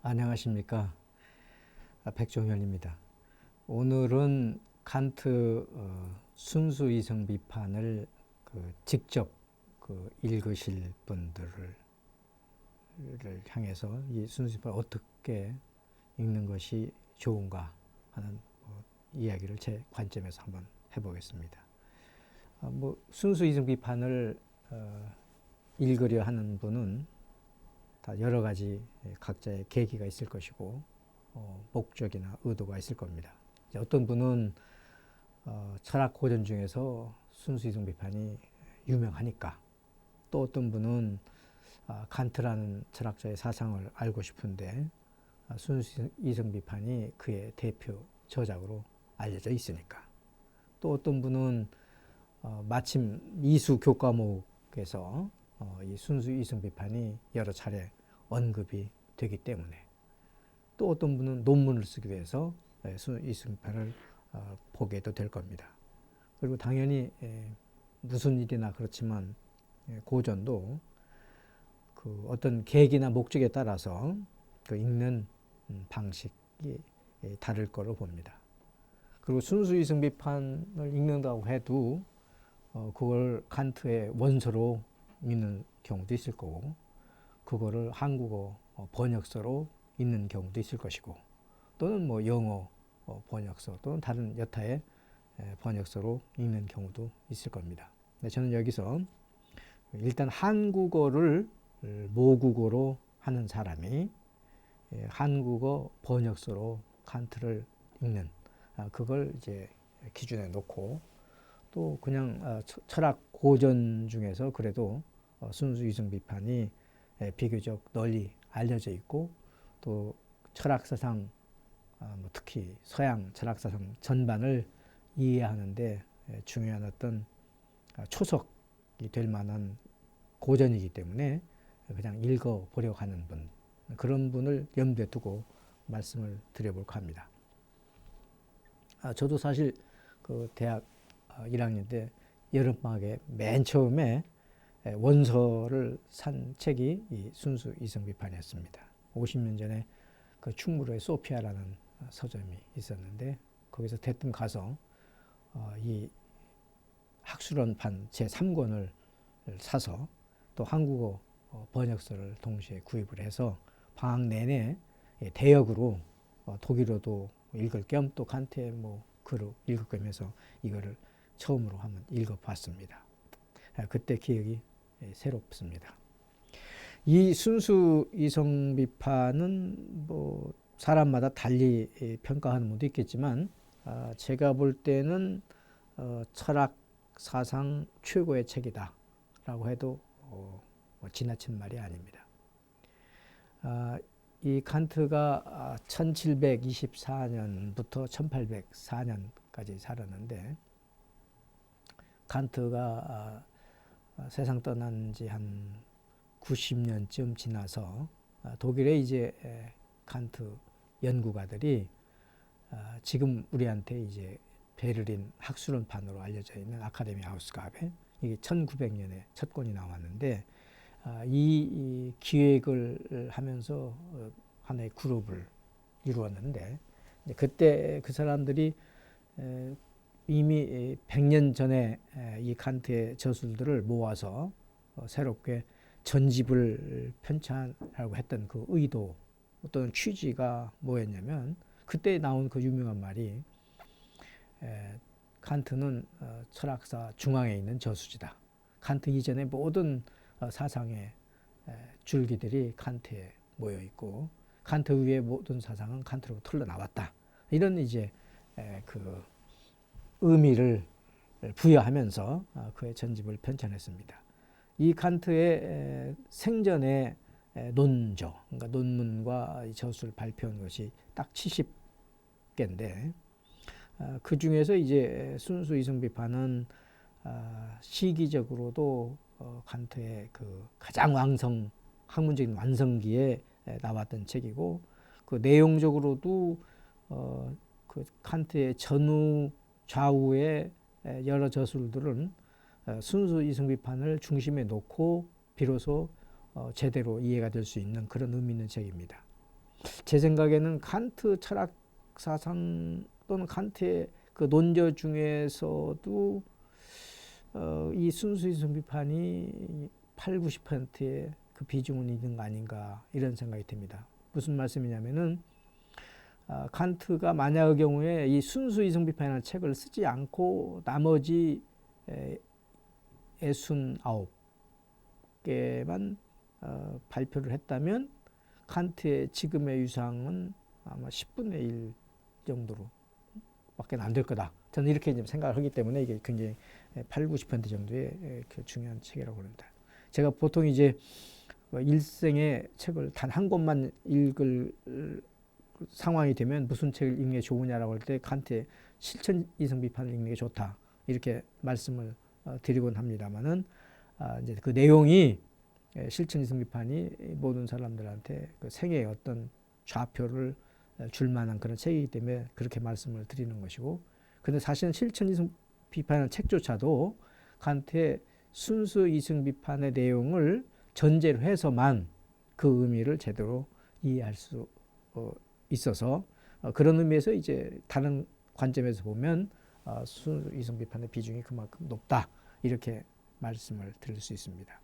안녕하십니까. 백종현입니다. 오늘은 칸트 순수 이성 비판을 직접 읽으실 분들을 향해서 이 순수 비판을 어떻게 읽는 것이 좋은가 하는 이야기를 제 관점에서 한번 해보겠습니다. 순수 이성 비판을 읽으려 하는 분은 다 여러 가지 각자의 계기가 있을 것이고 목적이나 의도가 있을 겁니다. 어떤 분은 철학 고전 중에서 순수 이성 비판이 유명하니까, 또 어떤 분은 칸트라는 철학자의 사상을 알고 싶은데 순수 이성 비판이 그의 대표 저작으로 알려져 있으니까, 또 어떤 분은 마침 이수 교과목에서 이 순수 이성 비판이 여러 차례 언급이 되기 때문에, 또 어떤 분은 논문을 쓰기 위해서 순수 이성 비판을 보게도 될 겁니다. 그리고 당연히 무슨 일이나 그렇지만 고전도 어떤 계기나 목적에 따라서 읽는 방식이 다를 거로 봅니다. 그리고 순수 이성 비판을 읽는다고 해도 그걸 칸트의 원서로 읽는 경우도 있을 거고, 그거를 한국어 번역서로 읽는 경우도 있을 것이고, 또는 영어 번역서 또는 다른 여타의 번역서로 읽는 경우도 있을 겁니다. 저는 여기서 일단 한국어를 모국어로 하는 사람이 한국어 번역서로 칸트를 읽는, 그걸 이제 기준에 놓고, 또 그냥 철학 고전 중에서 그래도 순수 이성 비판이 비교적 널리 알려져 있고, 또 철학사상, 특히 서양 철학사상 전반을 이해하는데 중요한 어떤 초석이 될 만한 고전이기 때문에 그냥 읽어보려고 하는 분, 그런 분을 염두에 두고 말씀을 드려볼까 합니다. 저도 사실 대학 1학년 때 여름방학에 맨 처음에 원서를 산 책이 이 순수 이성 비판이었습니다. 50년 전에 충무로에 소피아라는 서점이 있었는데, 거기서 대뜸 가서 이 학술원판 제3권을 사서 또 한국어 번역서를 동시에 구입을 해서 방학 내내 대역으로 독일어도 읽을 겸 또 칸트의 글을 읽을 겸 해서 이거를 처음으로 한번 읽어봤습니다. 그때 기억이 새롭습니다. 이 순수 이성 비판은 사람마다 달리 평가하는 분도 있겠지만, 제가 볼 때는 철학 사상 최고의 책이다라고 해도 지나친 말이 아닙니다. 이 칸트가 1724년부터 1804년까지 살았는데, 칸트가 세상 떠난 지 한 90년쯤 지나서 독일의 이제 칸트 연구가들이 지금 우리한테 이제 베를린 학술원판으로 알려져 있는 아카데미 하우스가베, 이게 1900년에 첫 권이 나왔는데, 이 기획을 하면서 하나의 그룹을 이루었는데, 그때 그 사람들이 이미 100년 전에 이 칸트의 저술들을 모아서 새롭게 전집을 편찬하려고 했던 그 의도, 어떤 취지가 뭐였냐면, 그때 나온 그 유명한 말이 칸트는 철학사 중앙에 있는 저수지다. 칸트 이전의 모든 사상의 줄기들이 칸트에 모여 있고, 칸트 위의 모든 사상은 칸트로 흘러나왔다. 이런 이제 그 의미를 부여하면서 그의 전집을 편찬했습니다. 이 칸트의 생전의 논저, 그러니까 논문과 저술을 발표한 것이 딱 70개인데, 그 중에서 이제 순수 이성 비판은 시기적으로도 칸트의 그 가장 학문적인 완성기에 나왔던 책이고, 그 내용적으로도 그 칸트의 전후 좌우의 여러 저술들은 순수 이성 비판을 중심에 놓고 비로소 제대로 이해가 될 수 있는 그런 의미 있는 책입니다. 제 생각에는 칸트 철학 사상 또는 칸트의 그 논저 중에서도 이 순수이성 비판이 8, 90%의 그 비중은 있는 거 아닌가 이런 생각이 듭니다. 무슨 말씀이냐면은 칸트가 만약의 경우에 이 순수이성 비판이라는 책을 쓰지 않고 나머지 69개만 발표를 했다면 칸트의 지금의 위상은 아마 10분의 1 정도로 밖에 안 될 거다. 저는 이렇게 생각을 하기 때문에 이게 굉장히 8, 90% 정도의 중요한 책이라고 합니다. 제가 보통 이제 일생에 책을 단 한 권만 읽을 상황이 되면 무슨 책을 읽는 게 좋으냐라고 할 때 칸트의 실천 이성 비판을 읽는 게 좋다. 이렇게 말씀을 드리곤 합니다만은 이제 그 내용이 실천 이성 비판이 모든 사람들한테 그 생애의 어떤 좌표를 줄 만한 그런 책이기 때문에 그렇게 말씀을 드리는 것이고, 근데 사실은 실천 이성 비판의 책조차도 칸트의 순수 이성 비판의 내용을 전제로 해서만 그 의미를 제대로 이해할 수 있어서 그런 의미에서 이제 다른 관점에서 보면 순수 이성 비판의 비중이 그만큼 높다 이렇게 말씀을 드릴 수 있습니다.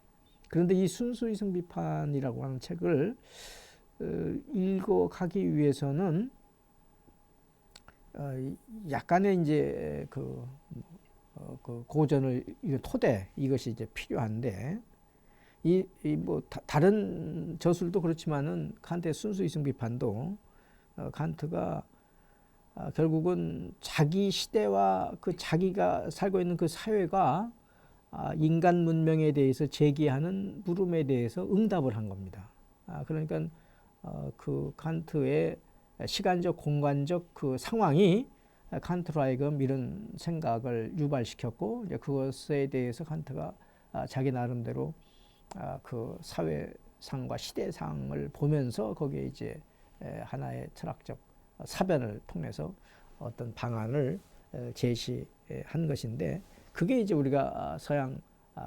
그런데 이 순수 이성 비판이라고 하는 책을 읽어가기 위해서는 약간의 이제 그 고전을 토대 이것이 이제 필요한데 뭐 다른 저술도 그렇지만은 칸트의 순수 이성 비판도 칸트가 결국은 자기 시대와 그 자기가 살고 있는 그 사회가 인간 문명에 대해서 제기하는 물음에 대해서 응답을 한 겁니다. 그러니까 그 칸트의 시간적 공간적 그 상황이 칸트로 하여금 이런 생각을 유발시켰고 이제 그것에 대해서 칸트가 자기 나름대로 그 사회상과 시대상을 보면서 거기에 이제 하나의 철학적 사변을 통해서 어떤 방안을 제시한 것인데 그게 이제 우리가 서양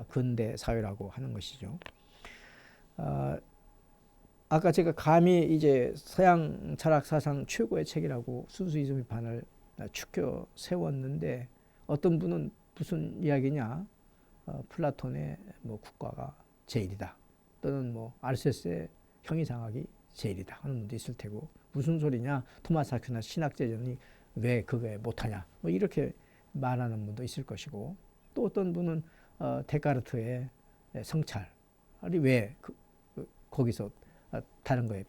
근대 사회라고 하는 것이죠. 아까 제가 감히 이제 서양 철학 사상 최고의 책이라고 순수 이성 비판을 추켜 세웠는데 어떤 분은 무슨 이야기냐? 플라톤의 뭐 국가가 제일이다. 또는 뭐 알세스의 형이상학이 제일이다 하는 분도 있을 테고 무슨 소리냐? 토마스 아퀴나스 신학제전이 왜 그거에 못하냐? 뭐 이렇게 말하는 분도 있을 것이고 또 어떤 분은 데카르트의 성찰이 왜 거기서 다른 거에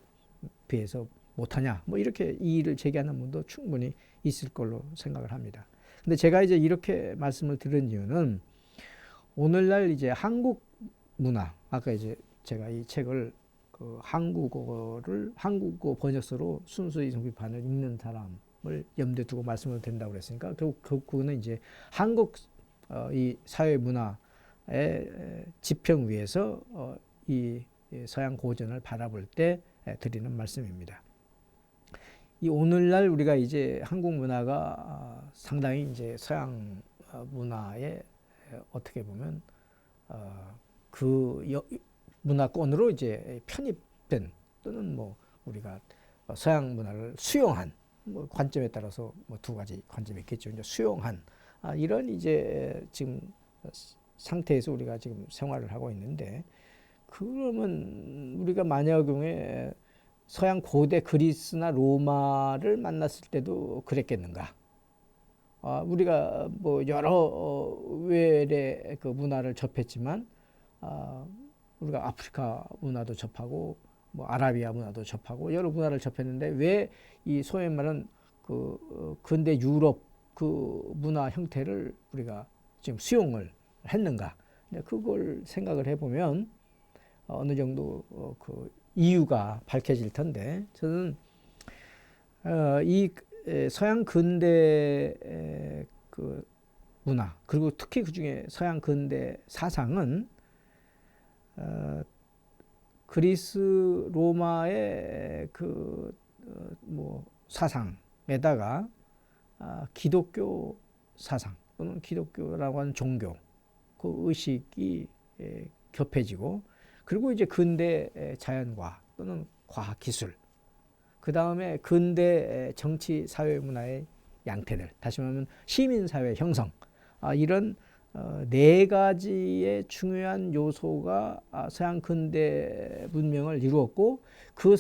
비해서 못하냐? 뭐 이렇게 이의를 제기하는 분도 충분히 있을 걸로 생각을 합니다. 근데 제가 이제 이렇게 말씀을 드린 이유는 오늘날 이제 한국 문화, 아까 이제 제가 이 책을 그 한국어 번역서로 순수 이성 비판을 읽는 사람을 염두에 두고 말씀을 드린다고 그랬으니까 그거는 이제 한국 이 사회 문화의 지평 위에서 이 서양 고전을 바라볼 때 드리는 말씀입니다. 이 오늘날 우리가 이제 한국 문화가 상당히 이제 서양 문화에 어떻게 보면 그 문화권으로 이제 편입된 또는 뭐 우리가 서양 문화를 수용한 뭐 관점에 따라서 뭐 두 가지 관점이 있겠죠. 이제 수용한 이런 이제 지금 상태에서 우리가 지금 생활을 하고 있는데 그러면 우리가 만약의 경우에 서양 고대 그리스나 로마를 만났을 때도 그랬겠는가? 우리가 뭐 여러 외래 그 문화를 접했지만 우리가 아프리카 문화도 접하고 뭐 아라비아 문화도 접하고 여러 문화를 접했는데 왜 이 소위 말하는 그 근대 유럽 그 문화 형태를 우리가 지금 수용을 했는가? 그걸 생각을 해보면 어느 정도 그 이유가 밝혀질 텐데 저는 이 서양 근대 그 문화 그리고 특히 그 중에 서양 근대 사상은 그리스 로마의 그 뭐 사상에다가 기독교 사상 또는 기독교라고 하는 종교 그 의식이 겹해지고 그리고 이제 근대 자연과 또는 과학 기술 그 다음에 근대 정치 사회 문화의 양태들, 다시 말하면 시민사회 형성, 이런 네 가지의 중요한 요소가 서양 근대 문명을 이루었고, 그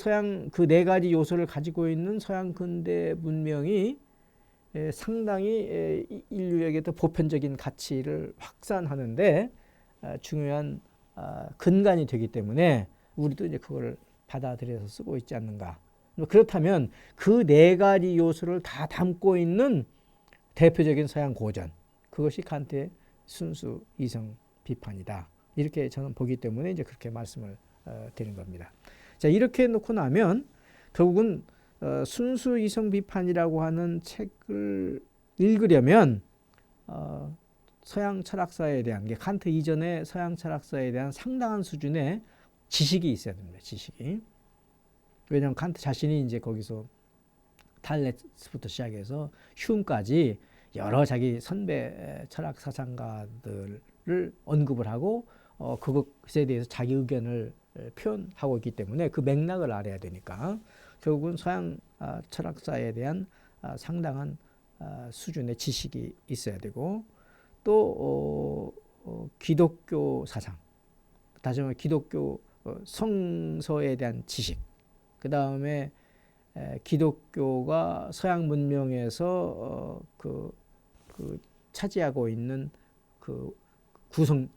네 가지 요소를 가지고 있는 서양 근대 문명이 상당히 인류에게도 보편적인 가치를 확산하는데 중요한 근간이 되기 때문에 우리도 이제 그걸 받아들여서 쓰고 있지 않는가. 그렇다면 그 네 가지 요소를 다 담고 있는 대표적인 서양 고전, 그것이 칸트의 순수 이성 비판이다. 이렇게 저는 보기 때문에 이제 그렇게 말씀을 드린 겁니다. 자, 이렇게 놓고 나면 결국은 순수 이성 비판이라고 하는 책을 읽으려면 서양 철학사에 대한 게 칸트 이전의 서양 철학사에 대한 상당한 수준의 지식이 있어야 됩니다. 지식이. 왜냐하면 칸트 자신이 이제 거기서 탈레스부터 시작해서 휴음까지 여러 자기 선배 철학 사상가들을 언급을 하고 그것에 대해서 자기 의견을 표현하고 있기 때문에 그 맥락을 알아야 되니까 결국은 서양 철학사에 대한 상당한 수준의 지식이 있어야 되고, 또 기독교 사상, 다시 말하면 기독교 성서에 대한 지식, 그 다음에 기독교가 서양 문명에서 그 차지하고 있는 그 구성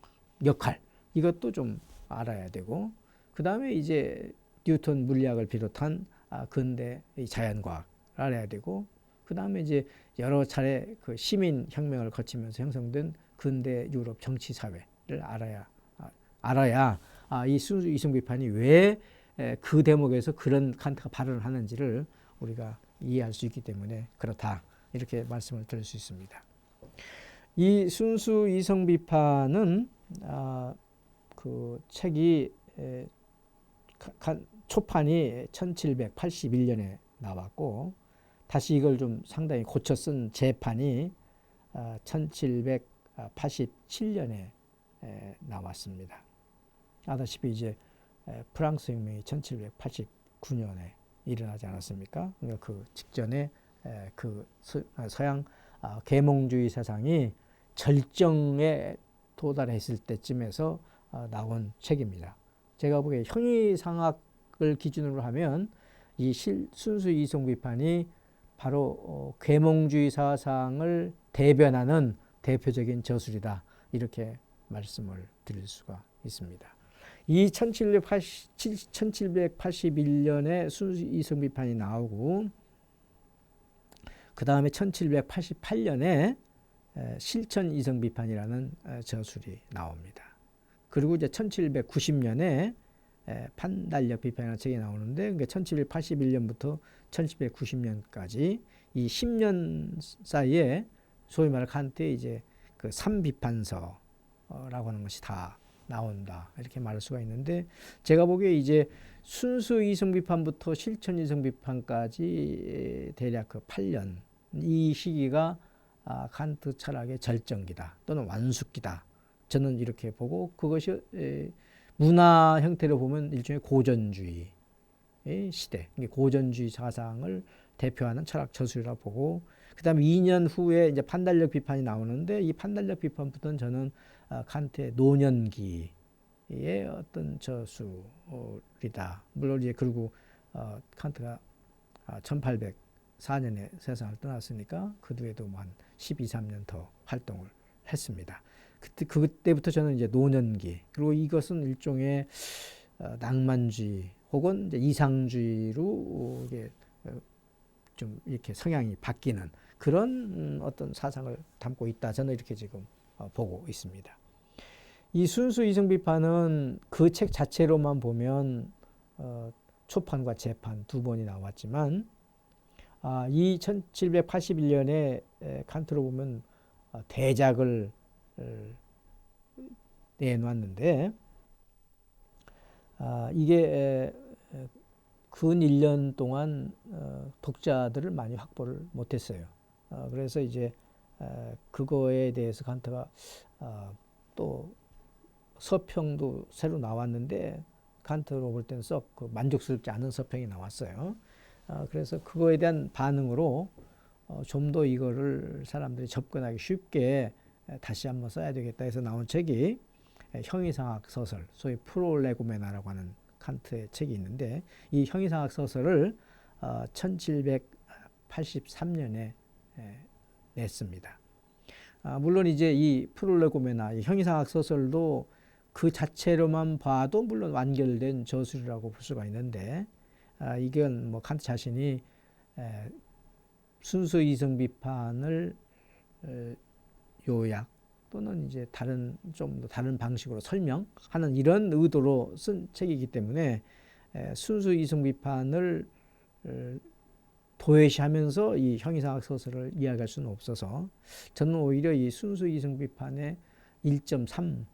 역할, 이것도 좀 알아야 되고, 그 다음에 이제 뉴턴 물리학을 비롯한 근대 자연과학을 알아야 되고, 그 다음에 이제 여러 차례 그 시민 혁명을 거치면서 형성된 근대 유럽 정치 사회를 알아야 이 순수 이성 비판이 왜 그 대목에서 그런 칸트가 발언을 하는지를 우리가 이해할 수 있기 때문에 그렇다, 이렇게 말씀을 드릴 수 있습니다. 이 순수 이성 비판은 그 책이 초판이 1781년에 나왔고, 다시 이걸 좀 상당히 고쳐 쓴 재판이 1787년에 나왔습니다. 아다시피 이제 프랑스 혁명이 1789년에 일어나지 않았습니까? 그러니까 그 직전에 그 서양 계몽주의 사상이 절정에 도달했을 때쯤에서 나온 책입니다. 제가 보기에 형이상학을 기준으로 하면 이 순수 이성 비판이 바로 계몽주의 사상을 대변하는 대표적인 저술이다, 이렇게 말씀을 드릴 수가 있습니다. 이 1781년에 순수 이성 비판이 나오고, 그 다음에 1788년에 실천 이성 비판이라는 저술이 나옵니다. 그리고 이제 1790년에 판단력 비판이라는 책이 나오는데, 그러니까 1781년부터 1790년까지 이 10년 사이에 소위 말해 칸트의 이제 그 3비판서라고 하는 것이 다 나온다, 이렇게 말할 수가 있는데, 제가 보기에 이제 순수 이성 비판부터 실천 이성 비판까지 대략 그 8년, 이 시기가 칸트 철학의 절정기다 또는 완숙기다, 저는 이렇게 보고, 그것이 문화 형태로 보면 일종의 고전주의 시대, 고전주의 사상을 대표하는 철학 저술이라고 보고, 그 다음에 2년 후에 이제 판단력 비판이 나오는데, 이 판단력 비판부터는 저는 칸트의 노년기의 어떤 저술이다. 물론 이제 그리고 칸트가 1804년에 세상을 떠났으니까 그 뒤에도 한 12, 13년 더 활동을 했습니다. 그때부터 저는 이제 노년기, 그리고 이것은 일종의 낭만주의 혹은 이제 이상주의로 이게 좀 이렇게 성향이 바뀌는 그런 어떤 사상을 담고 있다, 저는 이렇게 지금 보고 있습니다. 이 순수 이성 비판은 그 책 자체로만 보면 초판과 재판 두 번이 나왔지만, 이 1781년에 칸트로 보면 대작을 내놨는데, 이게 근 1년 동안 독자들을 많이 확보를 못했어요. 그래서 이제 그거에 대해서 칸트가 또 서평도 새로 나왔는데, 칸트로 볼 때는 썩 만족스럽지 않은 서평이 나왔어요. 그래서 그거에 대한 반응으로 좀 더 이거를 사람들이 접근하기 쉽게 다시 한번 써야 되겠다 해서 나온 책이 형이상학 소설, 소위 프롤레고메나라고 하는 칸트의 책이 있는데, 이 형이상학 소설을 1783년에 냈습니다. 물론 이제 이 프롤레고메나, 이 형이상학 소설도 그 자체로만 봐도 물론 완결된 저술이라고 볼 수가 있는데, 이건 뭐 칸트 자신이 순수 이성 비판을 요약 또는 이제 좀 더 다른 방식으로 설명하는 이런 의도로 쓴 책이기 때문에 순수 이성 비판을 도외시하면서 이 형이상학 소설을 이야기할 수는 없어서, 저는 오히려 이 순수 이성 비판의 1.3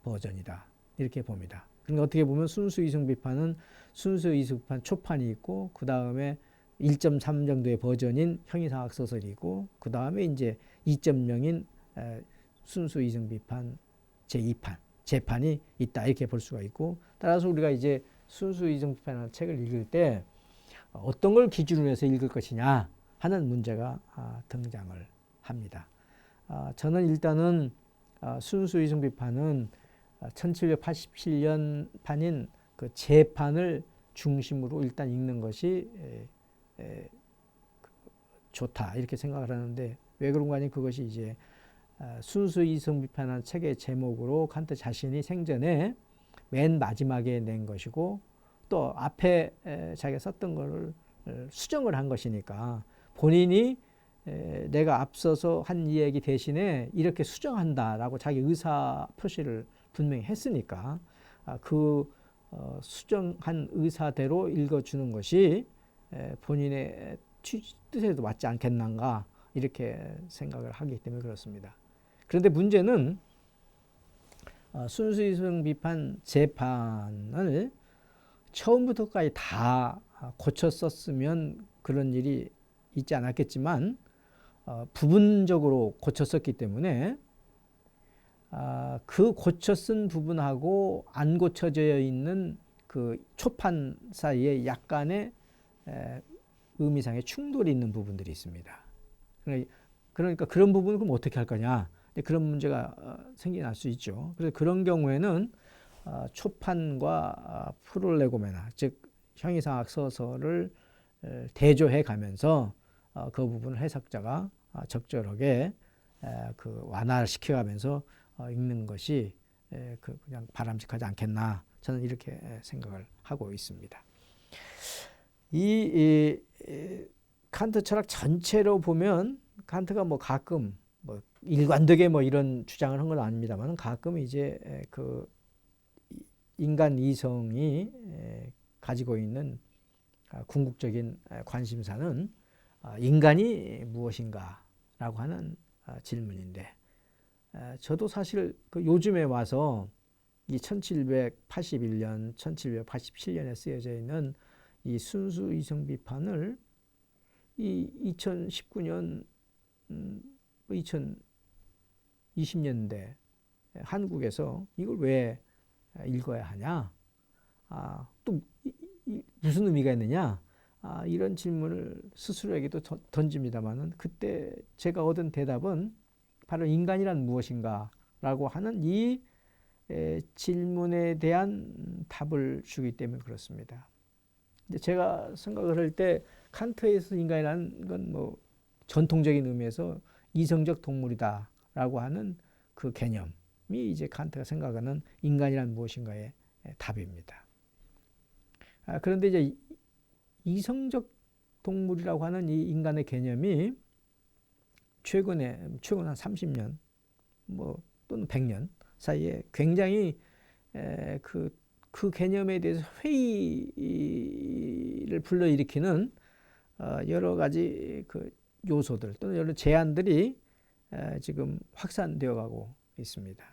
버전이다 이렇게 봅니다. 그러니까 어떻게 보면 순수 이성 비판은 순수 이성 비판 초판이 있고, 그 다음에 1.3 정도의 버전인 형이상학 소설이고, 그 다음에 이제 2.0인 순수 이성 비판 제2판, 재판이 있다 이렇게 볼 수가 있고, 따라서 우리가 이제 순수 이성 비판이라는 책을 읽을 때 어떤 걸 기준으로 해서 읽을 것이냐 하는 문제가 등장을 합니다. 저는 일단은 순수 이성 비판은 1787년 판인 그 재판을 중심으로 일단 읽는 것이 좋다 이렇게 생각을 하는데, 왜 그런가 하니 그것이 이제 순수 이성 비판한 책의 제목으로 칸트 자신이 생전에 맨 마지막에 낸 것이고, 또 앞에 자기가 썼던 것을 수정을 한 것이니까 본인이 내가 앞서서 한 이야기 대신에 이렇게 수정한다라고 자기 의사 표시를 분명히 했으니까 그 수정한 의사대로 읽어주는 것이 본인의 뜻에도 맞지 않겠는가 이렇게 생각을 하기 때문에 그렇습니다. 그런데 문제는 순수이성 비판 재판을 처음부터까지 다 고쳐 썼으면 그런 일이 있지 않았겠지만, 부분적으로 고쳐 썼기 때문에 그 고쳐 쓴 부분하고 안 고쳐져 있는 그 초판 사이에 약간의 의미상의 충돌이 있는 부분들이 있습니다. 그러니까 그런 부분을 그럼 어떻게 할 거냐, 그런 문제가 생겨날 수 있죠. 그래서 그런 경우에는 초판과 프롤레고메나, 즉 형이상학 소설을 대조해 가면서 그 부분을 해석자가 적절하게 그 완화를 시켜가면서 읽는 것이 그냥 바람직하지 않겠나, 저는 이렇게 생각을 하고 있습니다. 이 칸트 철학 전체로 보면 칸트가 뭐 가끔 뭐 일관되게 뭐 이런 주장을 한 건 아닙니다만, 가끔 이제 그 인간 이성이 가지고 있는 궁극적인 관심사는 인간이 무엇인가라고 하는 질문인데, 저도 사실 그 요즘에 와서 이 1781년, 1787년에 쓰여져 있는 이 순수 이성 비판을 이 2019년, 2020년대 한국에서 이걸 왜 읽어야 하냐, 또 무슨 의미가 있느냐, 이런 질문을 스스로에게도 던집니다만은, 그때 제가 얻은 대답은 바로 인간이란 무엇인가 라고 하는 이 질문에 대한 답을 주기 때문에 그렇습니다. 근데 제가 생각을 할 때 칸트에서 인간이라는 건 뭐 전통적인 의미에서 이성적 동물이다 라고 하는 그 개념이 이제 칸트가 생각하는 인간이란 무엇인가의 답입니다. 그런데 이제 이성적 동물이라고 하는 이 인간의 개념이 최근 한 30년 뭐 또는 100년 사이에 굉장히 그 개념에 대해서 회의를 불러일으키는 여러 가지 그 요소들 또는 여러 제안들이 지금 확산되어 가고 있습니다.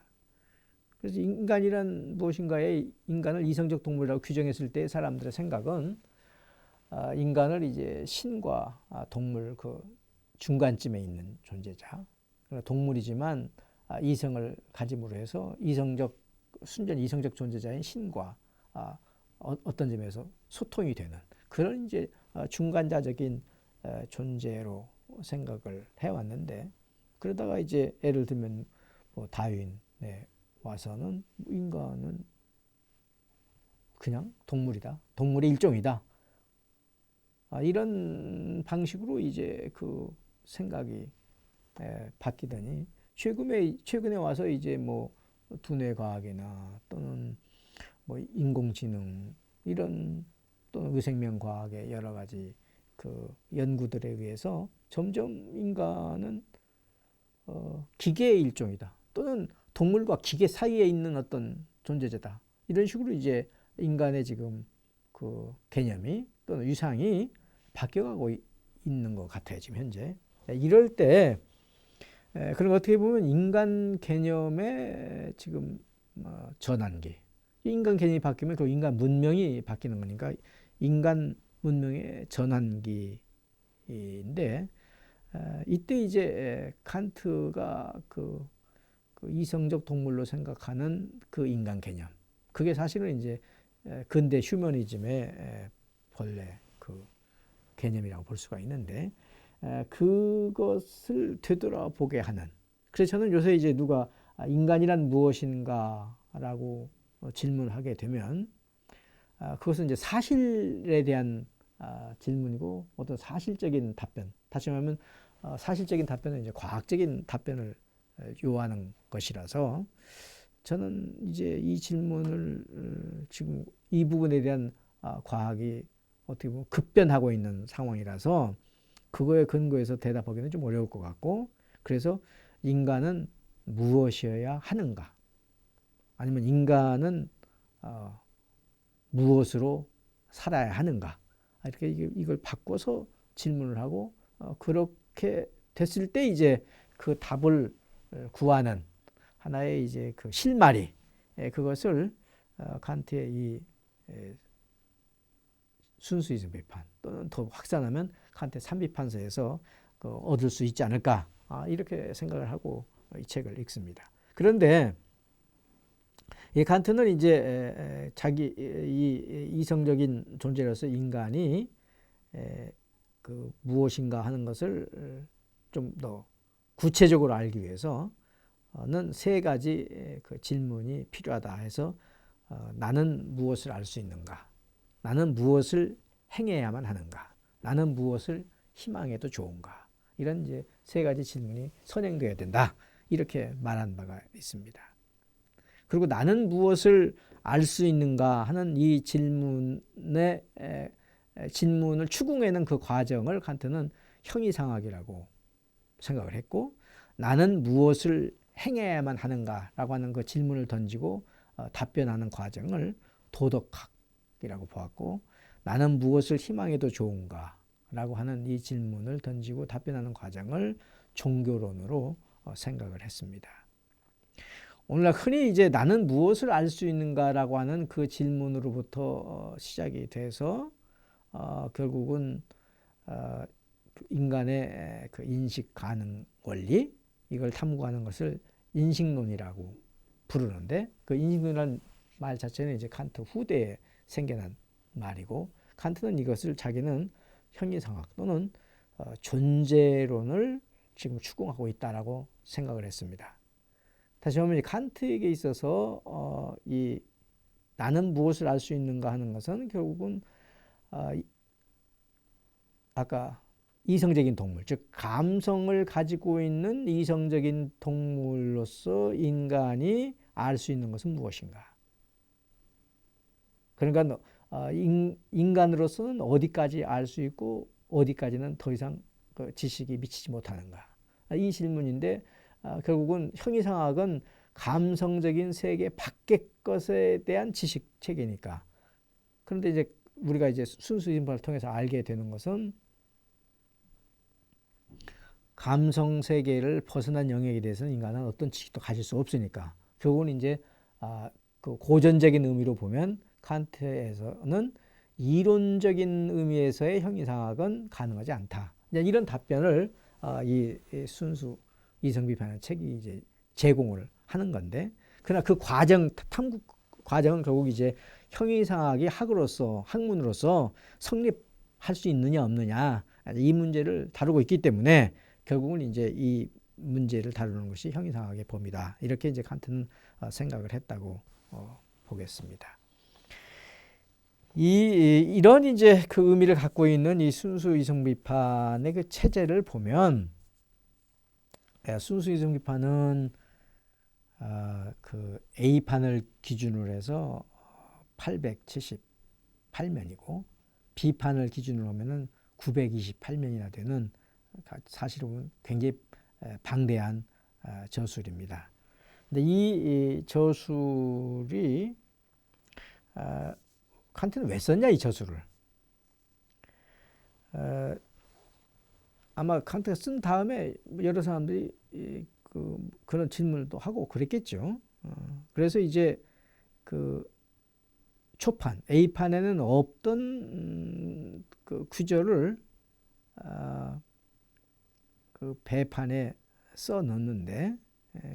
그래서 인간이란 무엇인가에 인간을 이성적 동물이라고 규정했을 때 사람들의 생각은 인간을 이제 신과 동물 그 중간쯤에 있는 존재자, 동물이지만 이성을 가짐으로 해서 순전 이성적 존재자인 신과 어떤 점에서 소통이 되는 그런 이제 중간자적인 존재로 생각을 해왔는데, 그러다가 이제 예를 들면 뭐 다윈에 와서는 인간은 그냥 동물이다, 동물의 일종이다, 이런 방식으로 이제 그 생각이 바뀌더니 최근에 와서 이제 뭐 두뇌 과학이나 또는 뭐 인공지능 이런 또는 의생명 과학의 여러 가지 그 연구들에 의해서 점점 인간은 기계의 일종이다, 또는 동물과 기계 사이에 있는 어떤 존재자다, 이런 식으로 이제 인간의 지금 그 개념이 또는 위상이 바뀌어가고 있는 것 같아요, 지금 현재. 이럴 때 그럼 어떻게 보면 인간 개념의 지금 전환기, 인간 개념이 바뀌면 그 인간 문명이 바뀌는 거니까 인간 문명의 전환기인데, 이때 이제 칸트가 그 이성적 동물로 생각하는 그 인간 개념, 그게 사실은 이제 근대 휴머니즘의 본래 그 개념이라고 볼 수가 있는데, 그것을 되돌아보게 하는. 그래서 저는 요새 이제 누가 인간이란 무엇인가라고 질문하게 되면 그것은 이제 사실에 대한 질문이고 어떤 사실적인 답변, 다시 말하면 사실적인 답변은 이제 과학적인 답변을 요하는 것이라서, 저는 이제 이 질문을 지금 이 부분에 대한 과학이 어떻게 보면 급변하고 있는 상황이라서 그거에 근거해서 대답하기는 좀 어려울 것 같고, 그래서 인간은 무엇이어야 하는가, 아니면 인간은 무엇으로 살아야 하는가, 이렇게 이걸 바꿔서 질문을 하고 그렇게 됐을 때 이제 그 답을 구하는 하나의 이제 그 실마리, 그것을 칸트의 이 순수이성 비판, 또는 더 확산하면 칸트의 삼비판서에서 얻을 수 있지 않을까, 이렇게 생각을 하고 이 책을 읽습니다. 그런데 이 칸트는 이제 자기 이 이성적인 존재로서 인간이 그 무엇인가 하는 것을 좀 더 구체적으로 알기 위해서는 세 가지 그 질문이 필요하다 해서 나는 무엇을 알 수 있는가, 나는 무엇을 행해야만 하는가, 나는 무엇을 희망해도 좋은가, 이런 이제 세 가지 질문이 선행되어야 된다, 이렇게 말한 바가 있습니다. 그리고 나는 무엇을 알 수 있는가 하는 이 질문을 추궁해낸 그 과정을 칸트는 형이상학이라고 생각을 했고, 나는 무엇을 행해야만 하는가라고 하는 그 질문을 던지고 답변하는 과정을 도덕학이라고 보았고, 나는 무엇을 희망해도 좋은가라고 하는 이 질문을 던지고 답변하는 과정을 종교론으로 생각을 했습니다. 오늘날 흔히 이제 나는 무엇을 알 수 있는가라고 하는 그 질문으로부터 시작이 돼서 결국은 인간의 그 인식 가능 원리, 이걸 탐구하는 것을 인식론이라고 부르는데, 그 인식론이라는 말 자체는 이제 칸트 후대에 생겨난 말이고, 칸트는 이것을 자기는 형이상학 또는 존재론을 지금 추궁하고 있다라고 생각을 했습니다. 다시 말하면 칸트에게 있어서 이 나는 무엇을 알 수 있는가 하는 것은 결국은 아까 이성적인 동물, 즉 감성을 가지고 있는 이성적인 동물로서 인간이 알 수 있는 것은 무엇인가. 그러니까 인간으로서는 어디까지 알 수 있고 어디까지는 더 이상 그 지식이 미치지 못하는가. 이 질문인데 결국은 형이상학은 감성적인 세계 밖의 것에 대한 지식 체계니까. 그런데 이제 우리가 이제 순수 인문을 통해서 알게 되는 것은 감성 세계를 벗어난 영역에 대해서는 인간은 어떤 지식도 가질 수 없으니까, 결국은 이제 그 고전적인 의미로 보면 칸트에서는 이론적인 의미에서의 형이상학은 가능하지 않다, 이런 답변을 이 순수 이성비판의 책이 이제 제공을 하는 건데, 그러나 그 탐구 과정은 결국 이제 형이상학이 학문으로서 할 수 있느냐 없느냐 이 문제를 다루고 있기 때문에 결국은 이제 이 문제를 다루는 것이 형이상학의 범위다. 이렇게 이제 칸트는 생각을 했다고 보겠습니다. 이런 이제 그 의미를 갖고 있는 이 순수 이성 비판의 그 체제를 보면 순수 이성 비판은 그 A판을 기준으로 해서 878면이고 B판을 기준으로 하면은 928면이나 되는 사실은 굉장히 방대한 저술입니다. 근데 이 저술이 칸트는 왜 썼냐 이 저술을? 아마 칸트가 쓴 다음에 여러 사람들이 그런 질문을 또 하고 그랬겠죠. 그래서 이제 그 초판 A판에는 없던 그 구조를 그 B판에 써 넣는데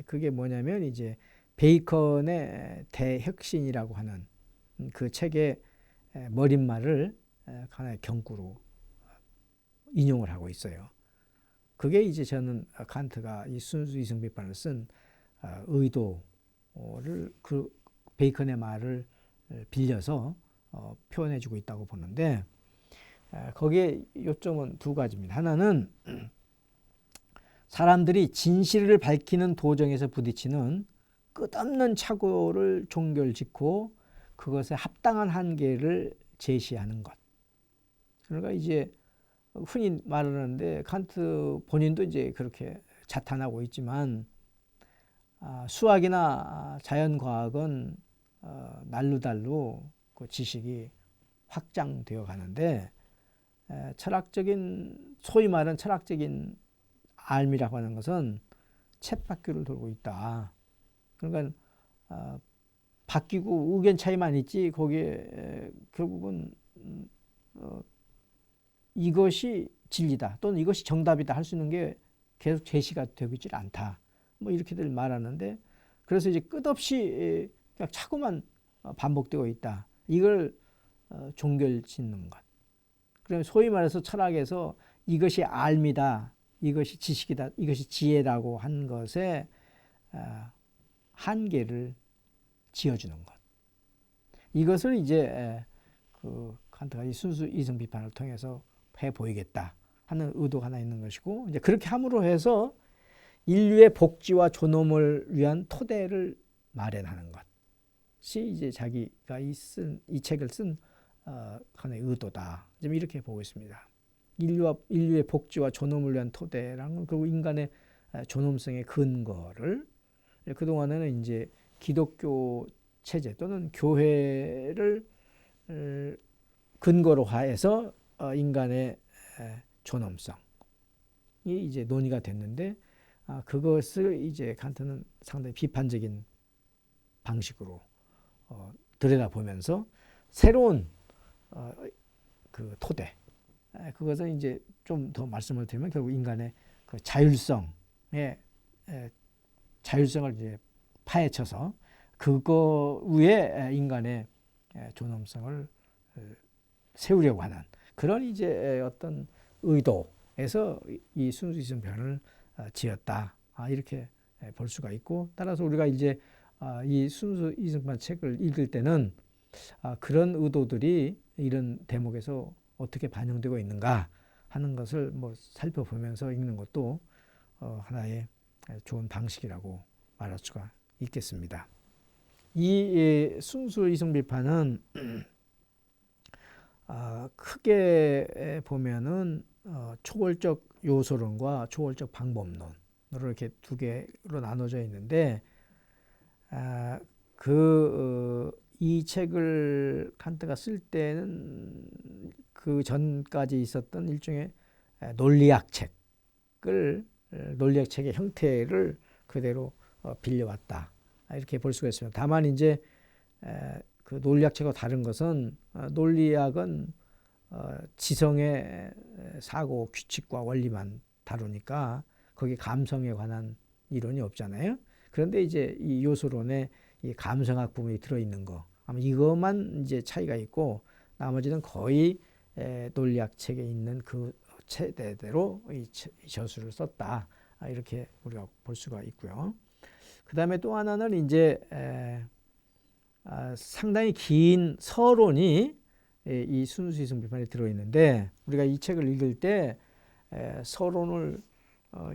그게 뭐냐면 이제 베이컨의 대혁신이라고 하는 그 책의 머릿말을 하나의 경구로 인용을 하고 있어요. 그게 이제 저는 칸트가 이 순수 이성 비판을 쓴 의도를 그 베이컨의 말을 빌려서 표현해주고 있다고 보는데 거기에 요점은 두 가지입니다. 하나는 사람들이 진실을 밝히는 도정에서 부딪히는 끝없는 착오를 종결짓고 그것에 합당한 한계를 제시하는 것. 그러니까 이제 흔히 말하는데 칸트 본인도 이제 그렇게 자탄하고 있지만 수학이나 자연과학은 날로달로 그 지식이 확장되어 가는데 철학적인 소위 말하는 철학적인 알미라고 하는 것은 쳇바퀴를 돌고 있다. 그러니까 바뀌고 의견 차이만 있지 거기에 결국은 이것이 진리다 또는 이것이 정답이다 할 수 있는 게 계속 제시가 되고 있지 않다. 뭐 이렇게들 말하는데 그래서 이제 끝없이 그냥 자꾸만 반복되고 있다. 이걸 종결짓는 것. 그러면 소위 말해서 철학에서 이것이 알미다, 이것이 지식이다, 이것이 지혜라고 한 것에 한계를 지어주는 것. 이것을 이제 그 칸트가 이 순수 이성 비판을 통해서 해 보이겠다 하는 의도가 하나 있는 것이고 이제 그렇게 함으로 해서 인류의 복지와 존엄을 위한 토대를 마련하는 것이 이제 자기가 이 책을 쓴 하나의 의도다. 좀 이렇게 보고 있습니다. 인류의 복지와 존엄을 위한 토대라는 건 결국 인간의 존엄성의 근거를 그동안에는 이제 기독교 체제 또는 교회를 근거로 하여서 인간의 존엄성이 이제 논의가 됐는데 그것을 이제 칸트는 상당히 비판적인 방식으로 들여다보면서 새로운 그 토대 그것은 이제 좀 더 말씀을 드리면 결국 인간의 그 자율성을 이제 파헤쳐서 그거 위에 인간의 존엄성을 세우려고 하는 그런 이제 어떤 의도에서 이 순수 이성 비판을 지었다. 이렇게 볼 수가 있고 따라서 우리가 이제 이 순수 이성 비판 책을 읽을 때는 그런 의도들이 이런 대목에서 어떻게 반영되고 있는가 하는 것을 뭐 살펴보면서 읽는 것도 하나의 좋은 방식이라고 말할 수가 있겠습니다. 이 순수 이성 비판은 크게 보면은 초월적 요소론과 초월적 방법론으로 이렇게 두 개로 나눠져 있는데 이 책을 칸트가 쓸 때는 그 전까지 있었던 일종의 논리학 책의 형태를 그대로 빌려왔다. 이렇게 볼 수가 있습니다. 다만 이제 그 논리학책과 다른 것은 논리학은 지성의 사고 규칙과 원리만 다루니까 거기 감성에 관한 이론이 없잖아요. 그런데 이제 이 요소론에 이 감성학 부분이 들어있는 거 아마 이것만 이제 차이가 있고 나머지는 거의 논리학 책에 있는 그 체대대로 이 저술을 썼다. 이렇게 우리가 볼 수가 있고요. 그 다음에 또 하나는 이제 상당히 긴 서론이 이 순수이성 비판에 들어있는데, 우리가 이 책을 읽을 때 서론을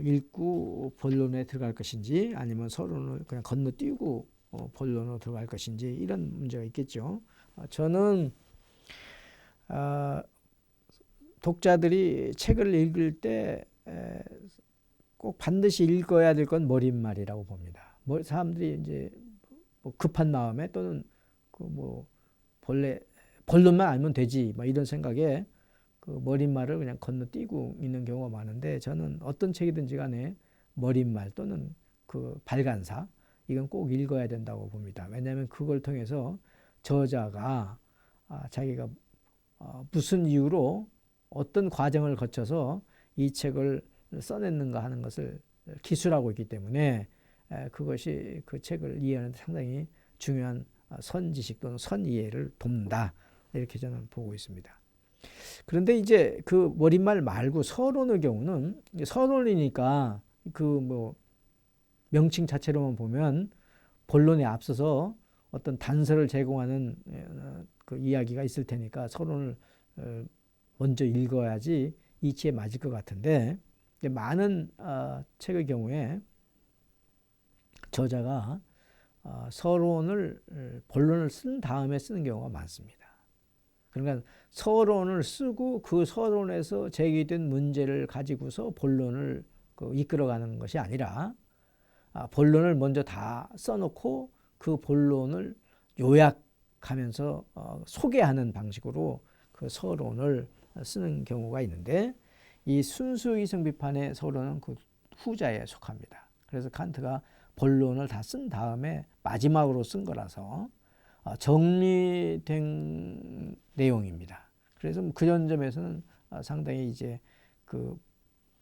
읽고 본론에 들어갈 것인지 아니면 서론을 그냥 건너뛰고 본론으로 들어갈 것인지 이런 문제가 있겠죠. 저는 독자들이 책을 읽을 때 꼭 반드시 읽어야 될 건 머릿말이라고 봅니다. 사람들이 이제 뭐 급한 마음에 또는 그 뭐 본래 본론만 알면 되지 뭐 이런 생각에 그 머릿말을 그냥 건너뛰고 있는 경우가 많은데, 저는 어떤 책이든지 간에 머릿말 또는 그 발간사 이건 꼭 읽어야 된다고 봅니다. 왜냐하면 그걸 통해서 저자가 자기가 무슨 이유로 어떤 과정을 거쳐서 이 책을 써냈는가 하는 것을 기술하고 있기 때문에 그것이 그 책을 이해하는 데 상당히 중요한 선지식 또는 선이해를 돕는다. 이렇게 저는 보고 있습니다. 그런데 이제 그 머릿말 말고 서론의 경우는, 서론이니까 그 뭐 명칭 자체로만 보면 본론에 앞서서 어떤 단서를 제공하는 그 이야기가 있을 테니까 서론을 먼저 읽어야지 이치에 맞을 것 같은데, 많은 책의 경우에 저자가 서론을 본론을 쓴 다음에 쓰는 경우가 많습니다. 그러니까 서론을 쓰고 그 서론에서 제기된 문제를 가지고서 본론을 이끌어가는 것이 아니라 본론을 먼저 다 써놓고 그 본론을 요약하면서 소개하는 방식으로 그 서론을 쓰는 경우가 있는데, 이 순수이성 비판의 서론은 그 후자에 속합니다. 그래서 칸트가 본론을 다 쓴 다음에 마지막으로 쓴 거라서 정리된 내용입니다. 그래서 그런 점에서는 상당히 이제 그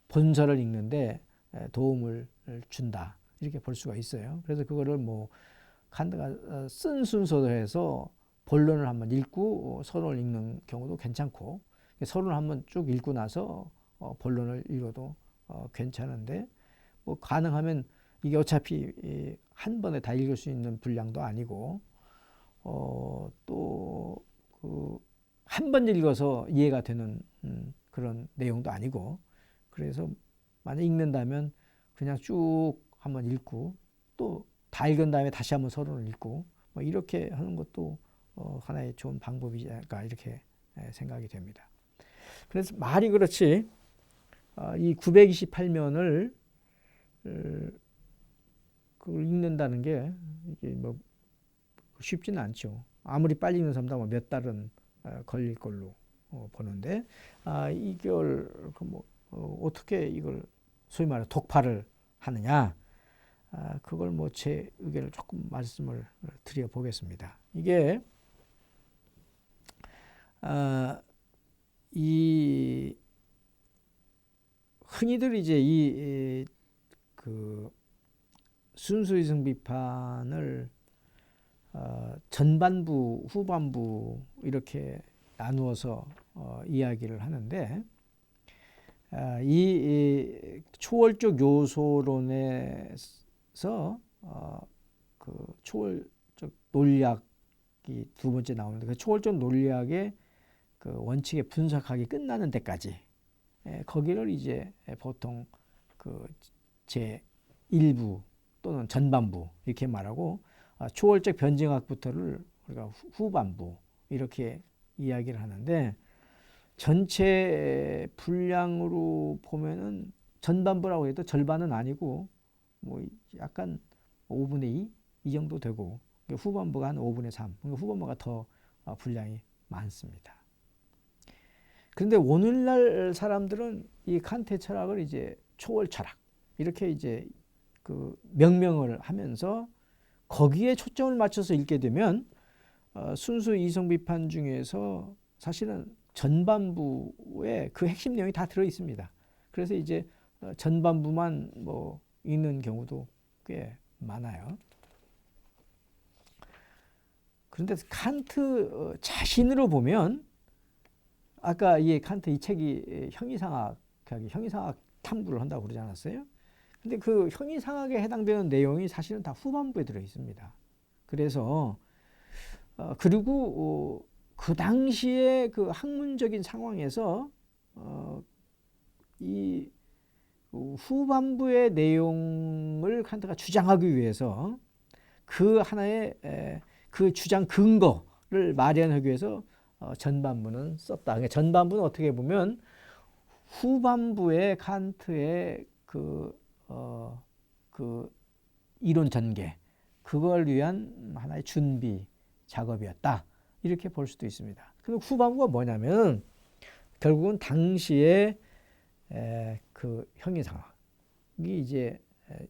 본서를 읽는데 도움을 준다 이렇게 볼 수가 있어요. 그래서 그거를 뭐 칸트가 쓴 순서로 해서 본론을 한번 읽고 서론을 읽는 경우도 괜찮고, 서론을 한번 쭉 읽고 나서 본론을 읽어도 괜찮은데, 뭐 가능하면 이게 어차피 한 번에 다 읽을 수 있는 분량도 아니고 또 그 한 번 읽어서 이해가 되는 그런 내용도 아니고, 그래서 만약 읽는다면 그냥 쭉 한번 읽고 또 다 읽은 다음에 다시 한번 서론을 읽고 뭐 이렇게 하는 것도 하나의 좋은 방법이지 않을까 이렇게 생각이 됩니다. 그래서 말이 그렇지 이 928면을 그걸 읽는다는 게 이게 뭐 쉽지는 않죠. 아무리 빨리 읽는 사람도 아마 몇 달은 걸릴 걸로 보는데, 이걸 뭐 어떻게 이걸 소위 말해 독파를 하느냐, 그걸 뭐 제 의견을 조금 말씀을 드려 보겠습니다. 이게 이 흔히들 이제 그 순수이성 비판을 전반부, 후반부 이렇게 나누어서 이야기를 하는데, 이 초월적 요소론에서 그 초월적 논리학이 두 번째 나오는데, 그 초월적 논리학의 그 원칙의 분석하기 끝나는 데까지 거기를 이제 보통 그 제 1부 또는 전반부 이렇게 말하고, 초월적 변증학부터를 우리가 후반부 이렇게 이야기를 하는데, 전체 분량으로 보면은 전반부라고 해도 절반은 아니고 뭐 약간 5분의 2 이 정도 되고, 후반부가 한 5분의 3, 그러니까 후반부가 더 분량이 많습니다. 그런데 오늘날 사람들은 이 칸트의 철학을 이제 초월 철학 이렇게 이제 그 명명을 하면서 거기에 초점을 맞춰서 읽게 되면 순수 이성 비판 중에서 사실은 전반부에 그 핵심 내용이 다 들어 있습니다. 그래서 이제 전반부만 뭐 읽는 경우도 꽤 많아요. 그런데 칸트 자신으로 보면 아까 이 칸트 이 책이 형이상학 탐구를 한다고 그러지 않았어요? 근데 그 형이상학에 해당되는 내용이 사실은 다 후반부에 들어 있습니다. 그래서 그리고 그 당시에 그 학문적인 상황에서 이 후반부의 내용을 칸트가 주장하기 위해서 그 하나의 그 주장 근거를 마련하기 위해서 전반부는 썼다. 그러니까 전반부는 어떻게 보면 후반부의 칸트의 그 이론 전개, 그걸 위한 하나의 준비 작업이었다. 이렇게 볼 수도 있습니다. 그리고 후반부가 뭐냐면 결국은 당시에 그 형이상학이 이제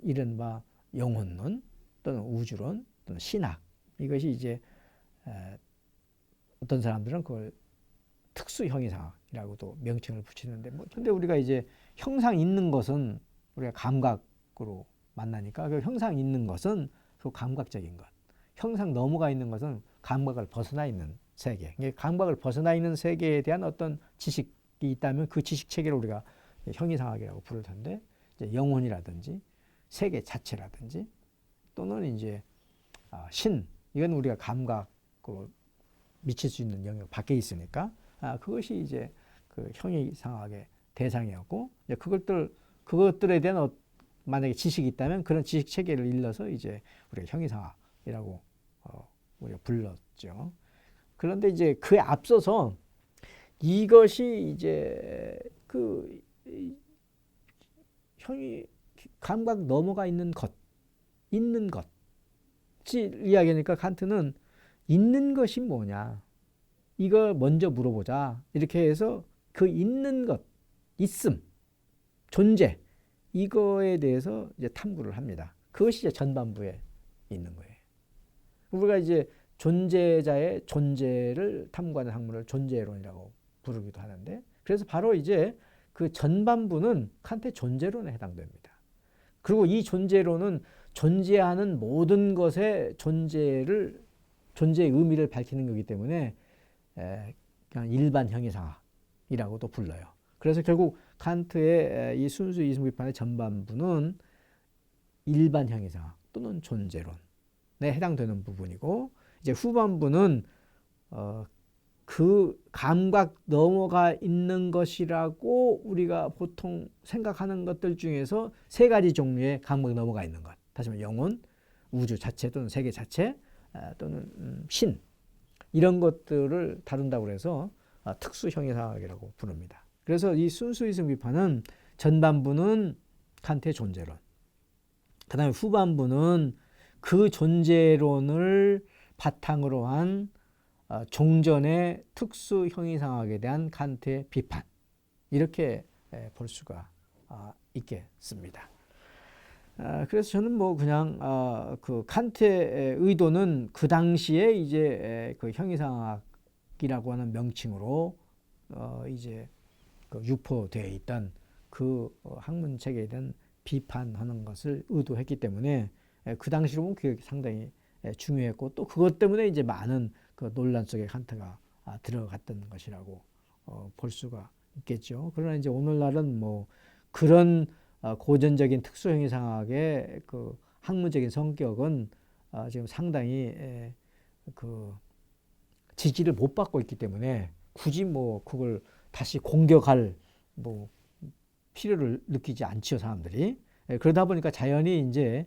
이른바 영혼론 또는 우주론 또는 신학, 이것이 이제 어떤 사람들은 그걸 특수 형이상학이라고도 명칭을 붙이는데, 뭐 근데 우리가 이제 형상 있는 것은 우리가 감각으로 만나니까 그 형상 있는 것은 그 감각적인 것, 형상 넘어가 있는 것은 감각을 벗어나 있는 세계. 감각을 벗어나 있는 세계에 대한 어떤 지식이 있다면 그 지식 체계를 우리가 형이상학이라고 부를 텐데, 이제 영혼이라든지 세계 자체라든지 또는 이제 신, 이건 우리가 감각으로 미칠 수 있는 영역 밖에 있으니까 그것이 이제 그 형이상학의 대상이었고, 이제 그것들에 대한 만약에 지식이 있다면 그런 지식 체계를 일러서 이제 우리가 형이상학이라고 우리가 불렀죠. 그런데 이제 그에 앞서서 이것이 이제 그 형이 감각 넘어가 있는 것, 있는 것을 이야기하니까 칸트는 있는 것이 뭐냐, 이걸 먼저 물어보자. 이렇게 해서 그 있는 것, 있음, 존재, 이거에 대해서 이제 탐구를 합니다. 그것이 이제 전반부에 있는 거예요. 우리가 이제 존재자의 존재를 탐구하는 학문을 존재론이라고 부르기도 하는데, 그래서 바로 이제 그 전반부는 칸트의 존재론에 해당됩니다. 그리고 이 존재론은 존재하는 모든 것의 존재의 의미를 밝히는 거기 때문에 그냥 일반 형이상학이라고도 불러요. 그래서 결국 칸트의 이 순수 이성 비판의 전반부는 일반 형이상학 또는 존재론에 해당되는 부분이고, 이제 후반부는 그 감각 넘어가 있는 것이라고 우리가 보통 생각하는 것들 중에서 세 가지 종류의 감각 넘어가 있는 것, 다시 말해 영혼, 우주 자체 또는 세계 자체 또는 신, 이런 것들을 다룬다고 해서 특수 형이상학이라고 부릅니다. 그래서 이 순수 이성 비판은 전반부는 칸트의 존재론, 그 다음에 후반부는 그 존재론을 바탕으로 한 종전의 특수 형이상학에 대한 칸트의 비판, 이렇게 볼 수가 있겠습니다. 그래서 저는 뭐 그냥 그 칸트의 의도는 그 당시에 이제 그 형이상학이라고 하는 명칭으로 이제 그 유포되어 있던 그 학문 체계에 대한 비판하는 것을 의도했기 때문에 그 당시로 보면 그게 상당히 중요했고, 또 그것 때문에 이제 많은 그 논란 속에 칸트가 들어갔던 것이라고 볼 수가 있겠죠. 그러나 이제 오늘날은 뭐 그런 고전적인 특수형이상학의 그 학문적인 성격은 지금 상당히 그 지지를 못 받고 있기 때문에 굳이 뭐 그걸 다시 공격할 뭐 필요를 느끼지 않죠, 사람들이. 그러다 보니까 자연히 이제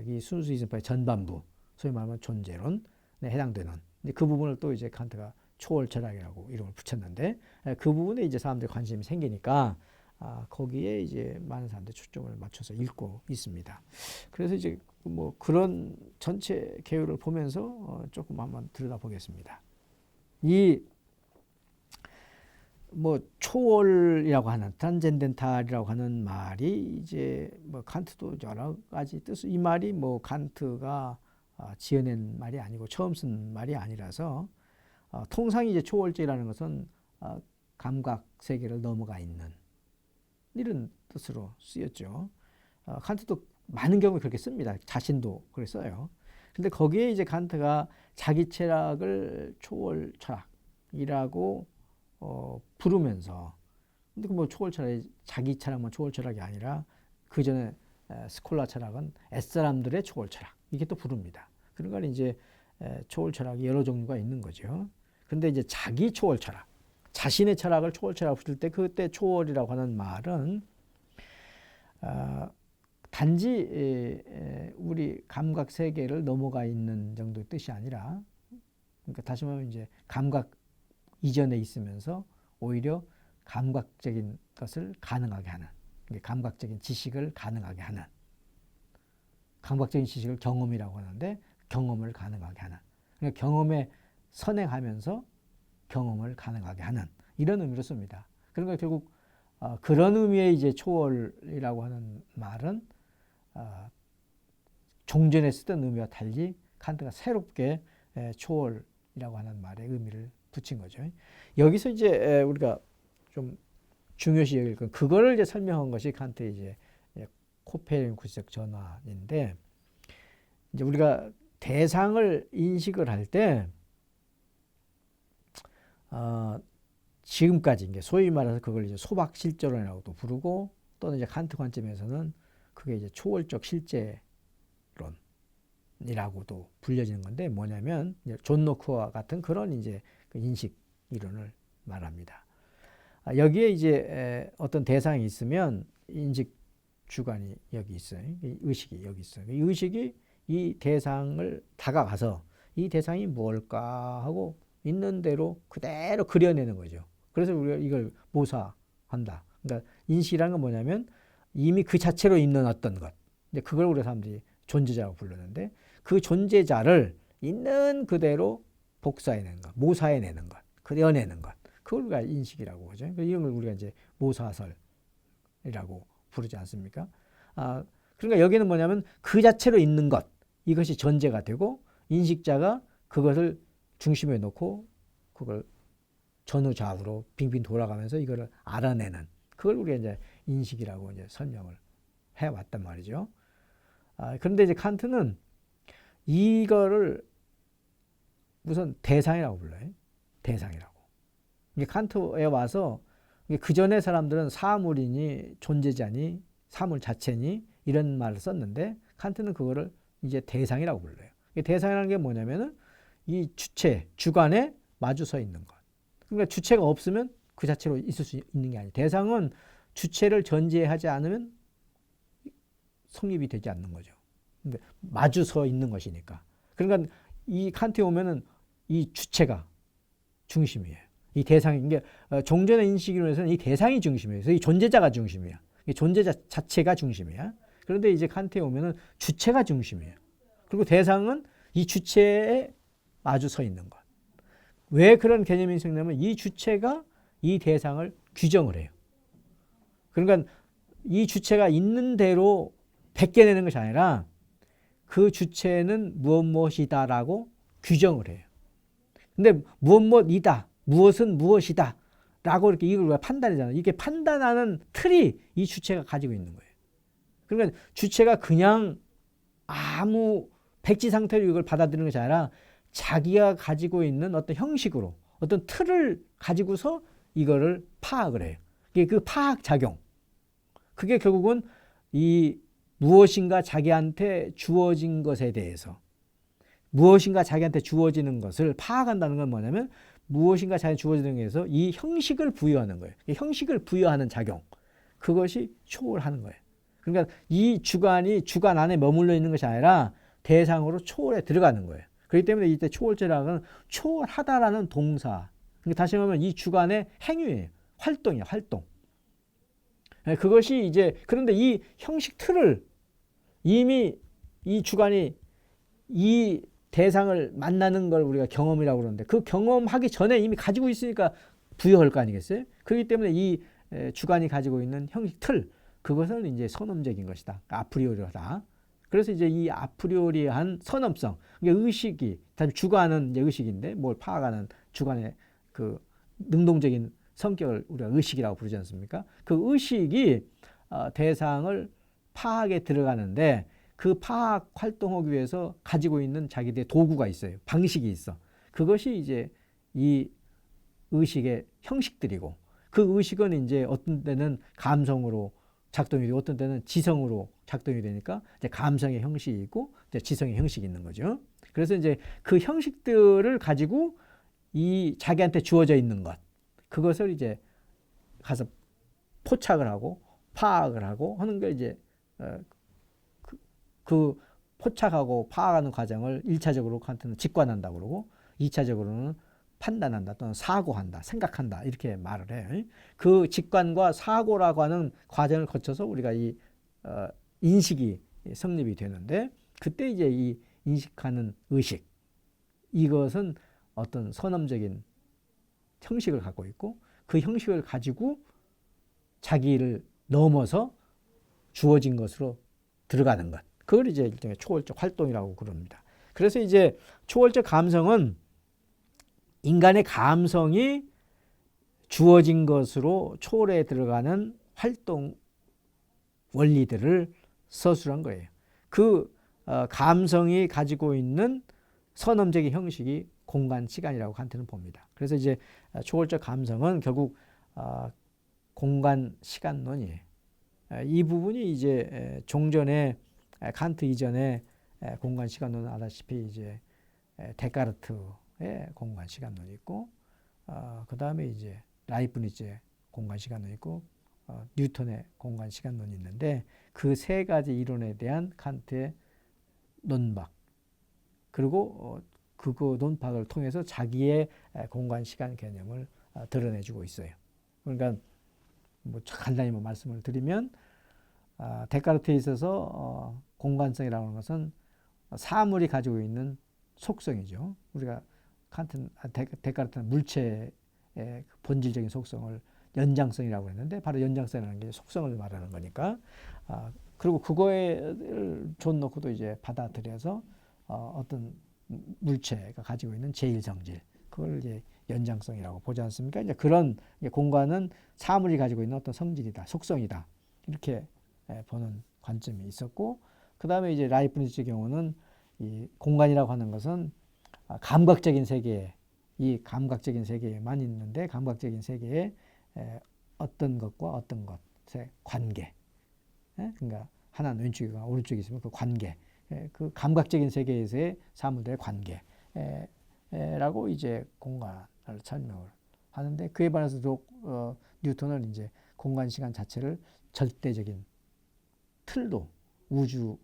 이 순수 이성파의 전반부, 소위 말하면 존재론에 해당되는 그 부분을 또 이제 칸트가 초월 철학이라고 이름을 붙였는데, 그 부분에 이제 사람들이 관심이 생기니까 거기에 이제 많은 사람들이 초점을 맞춰서 읽고 있습니다. 그래서 이제 뭐 그런 전체 계율을 보면서 조금 한번 들여다보겠습니다. 이 뭐 초월이라고 하는 트란젠덴탈이라고 하는 말이 이제 뭐 칸트도 여러 가지 뜻, 이 말이 뭐 칸트가 지어낸 말이 아니고 처음 쓴 말이 아니라서 통상 이제 초월제라는 것은 감각 세계를 넘어가 있는 이런 뜻으로 쓰였죠. 칸트도 많은 경우에 그렇게 씁니다. 자신도 그렇게 써요. 근데 거기에 이제 칸트가 자기 철학을 초월 철학이라고 부르면서, 근데 그 뭐 초월 철학이 자기 철학만 초월 철학이 아니라 그 전에 스콜라 철학은 옛사람들의 초월 철학 이게 또 부릅니다. 그러니까 이제 초월 철학이 여러 종류가 있는 거죠. 그런데 이제 자기 초월 철학, 자신의 철학을 초월 철학 붙일 때 그때 초월이라고 하는 말은 단지 우리 감각 세계를 넘어가 있는 정도의 뜻이 아니라, 그러니까 다시 말하면 이제 감각 이전에 있으면서 오히려 감각적인 것을 가능하게 하는, 감각적인 지식을 가능하게 하는, 감각적인 지식을 경험이라고 하는데 경험을 가능하게 하는, 그러니까 경험에 선행하면서 경험을 가능하게 하는 이런 의미로 씁니다. 그러니까 결국 그런 의미의 이제 초월이라고 하는 말은 종전에 쓰던 의미와 달리 칸트가 새롭게 초월이라고 하는 말의 의미를 붙인 거죠. 여기서 이제 우리가 좀 중요시 여길 건 그거를 이제 설명한 것이 칸트의 이제 코페르니쿠스적 전환인데, 이제 우리가 대상을 인식을 할 때 지금까지 이제 소위 말해서 그걸 이제 소박 실제론이라고도 부르고, 또는 이제 칸트 관점에서는 그게 이제 초월적 실제론이라고도 불려지는 건데, 뭐냐면 존 노크와 같은 그런 이제 그 인식 이론을 말합니다. 여기에 이제 어떤 대상이 있으면 인식 주관이 여기 있어요. 의식이 여기 있어요. 이 의식이 이 대상을 다가가서 이 대상이 뭘까 하고 있는 대로 그대로 그려내는 거죠. 그래서 우리가 이걸 모사한다. 그러니까 인식이라는 건 뭐냐면 이미 그 자체로 있는 어떤 것. 이제 그걸 우리 사람들이 존재자라고 부르는데, 그 존재자를 있는 그대로 복사해내는 것, 모사해내는 것, 그려내는 것. 그걸 우리가 인식이라고 하죠. 이런 걸 우리가 이제 모사설이라고 부르지 않습니까? 그러니까 여기는 뭐냐면 그 자체로 있는 것, 이것이 전제가 되고 인식자가 그것을 중심에 놓고 그걸 전후 좌우로 빙빙 돌아가면서 이거를 알아내는, 그걸 우리가 이제 인식이라고 이제 설명을 해왔단 말이죠. 그런데 이제 칸트는 이거를 우선 대상이라고 불러요. 대상이라고. 이게 칸트에 와서 그 전에 사람들은 사물이니 존재자니 사물 자체니 이런 말을 썼는데, 칸트는 그거를 이제 대상이라고 불러요. 대상이라는 게 뭐냐면은 이 주체, 주관에 마주 서 있는 것. 그러니까 주체가 없으면 그 자체로 있을 수 있는 게 아니에요. 대상은 주체를 전제하지 않으면 성립이 되지 않는 거죠. 그러니까 마주 서 있는 것이니까. 그러니까 이 칸트에 오면은 이 주체가 중심이에요. 이 대상이, 이게 종전의 인식으로서는 이 대상이 중심이에요. 그래서 이 존재자가 중심이야. 이 존재자 자체가 중심이야. 그런데 이제 칸트에 오면은 주체가 중심이에요. 그리고 대상은 이 주체에 마주 서 있는 것. 왜 그런 개념이 생기냐면 이 주체가 이 대상을 규정을 해요. 그러니까 이 주체가 있는 대로 베껴내는 것이 아니라 그 주체는 무엇이다라고 규정을 해요. 근데 무엇이다, 무엇은 무엇이다 라고 이렇게 이걸 판단하잖아요. 이게 판단하는 틀이 이 주체가 가지고 있는 거예요. 그러니까 주체가 그냥 아무 백지 상태로 이걸 받아들이는 것이 아니라 자기가 가지고 있는 어떤 형식으로 어떤 틀을 가지고서 이거를 파악을 해요. 이게 그 파악 작용. 그게 결국은 이 무엇인가 자기한테 주어진 것에 대해서, 무엇인가 자기한테 주어지는 것을 파악한다는 건 뭐냐면 무엇인가 자기한테 주어지는 것에서 이 형식을 부여하는 거예요. 이 형식을 부여하는 작용. 그것이 초월하는 거예요. 그러니까 이 주관이 주관 안에 머물러 있는 것이 아니라 대상으로 초월에 들어가는 거예요. 그렇기 때문에 이때 초월제라는 초월하다라는 동사. 그러니까 다시 말하면 이 주관의 행위예요. 활동이에요. 활동. 그것이 이제, 그런데 이 형식 틀을 이미 이 주관이 이 대상을 만나는 걸 우리가 경험이라고 그러는데, 그 경험하기 전에 이미 가지고 있으니까 부여할 거 아니겠어요? 그렇기 때문에 이 주관이 가지고 있는 형식 틀, 그것은 이제 선험적인 것이다. 아프리오리하다. 그래서 이제 이 아프리오리한 선험성, 의식이, 다시 주관은 이제 의식인데 뭘 파악하는 주관의 그 능동적인 성격을 우리가 의식이라고 부르지 않습니까? 그 의식이 대상을 파악에 들어가는데 그 파악 활동하기 위해서 가지고 있는 자기들의 도구가 있어요. 방식이 있어. 그것이 이제 이 의식의 형식들이고 그 의식은 이제 어떤 때는 감성으로 작동이 되고 어떤 때는 지성으로 작동이 되니까 이제 감성의 형식이 있고 이제 지성의 형식이 있는 거죠. 그래서 이제 그 형식들을 가지고 이 자기한테 주어져 있는 것 그것을 이제 가서 포착을 하고 파악을 하고 하는 게 이제 그 포착하고 파악하는 과정을 1차적으로 칸트는 직관한다고 그러고 2차적으로는 판단한다 또는 사고한다 생각한다 이렇게 말을 해요. 그 직관과 사고라고 하는 과정을 거쳐서 우리가 이 인식이 성립이 되는데 그때 이제 이 인식하는 의식 이것은 어떤 선험적인 형식을 갖고 있고 그 형식을 가지고 자기를 넘어서 주어진 것으로 들어가는 것. 그걸 이제 일종의 초월적 활동이라고 그럽니다. 그래서 이제 초월적 감성은 인간의 감성이 주어진 것으로 초월에 들어가는 활동 원리들을 서술한 거예요. 그 감성이 가지고 있는 선험적인 형식이 공간, 시간이라고 칸트는 봅니다. 그래서 이제 초월적 감성은 결국 공간, 시간론이에요. 이 부분이 이제 종전에 칸트 이전에 공간, 시간론은 알다시피 이제 데카르트의 공간, 시간론이 있고 그 다음에 이제 라이프니츠의 공간, 시간론이 있고 뉴턴의 공간, 시간론이 있는데 그 세 가지 이론에 대한 칸트의 논박 그리고 그거 논박을 통해서 자기의 공간, 시간 개념을 드러내주고 있어요. 그러니까 뭐 간단히 말씀을 드리면 데카르트에 있어서 공간성이라고 하는 것은 사물이 가지고 있는 속성이죠. 우리가 데카르트는 물체의 본질적인 속성을 연장성이라고 했는데 바로 연장성이라는 게 속성을 말하는 거니까 그리고 그거에 존 놓고도 이제 받아들여서 어떤 물체가 가지고 있는 제1성질 그걸 이제 연장성이라고 보지 않습니까? 이제 그런 공간은 사물이 가지고 있는 어떤 성질이다, 속성이다 이렇게 보는 관점이 있었고 그 다음에 이제 라이프니츠의 경우는 이 공간이라고 하는 것은 감각적인 세계 이 감각적인 세계에만 있는데 감각적인 세계에 어떤 것과 어떤 것의 관계 그러니까 하나는 왼쪽이고 오른쪽이 있으면 그 관계 그 감각적인 세계에서의 사물들의 관계라고 이제 공간을 설명을 하는데 그에 반해서 뉴턴은 이제 공간 시간 자체를 절대적인 틀도 우주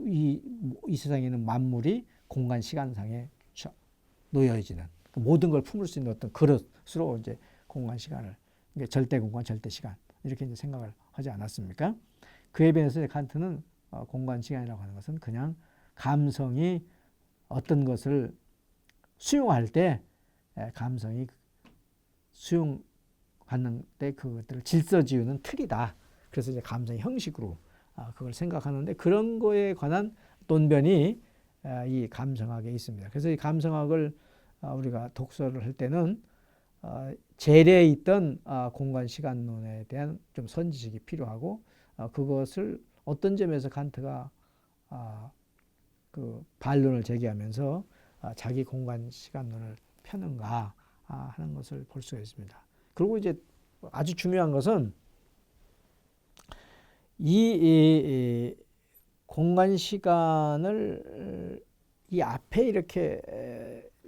이 세상에 있는 만물이 공간 시간상에 놓여지는 모든 걸 품을 수 있는 어떤 그릇으로 이제 공간 시간을 절대 공간 절대 시간 이렇게 이제 생각을 하지 않았습니까? 그에 비해서 칸트는 공간 시간이라고 하는 것은 그냥 감성이 어떤 것을 수용할 때 감성이 수용하는 때 그것들을 질서지우는 틀이다. 그래서 이제 감성의 형식으로 그걸 생각하는데 그런 거에 관한 논변이 이 감성학에 있습니다. 그래서 이 감성학을 우리가 독서를 할 때는 재래에 있던 공간 시간론에 대한 좀 선지식이 필요하고 그것을 어떤 점에서 칸트가 그 반론을 제기하면서 자기 공간 시간론을 펴는가 하는 것을 볼 수가 있습니다. 그리고 이제 아주 중요한 것은 이 공간 시간을 이 앞에 이렇게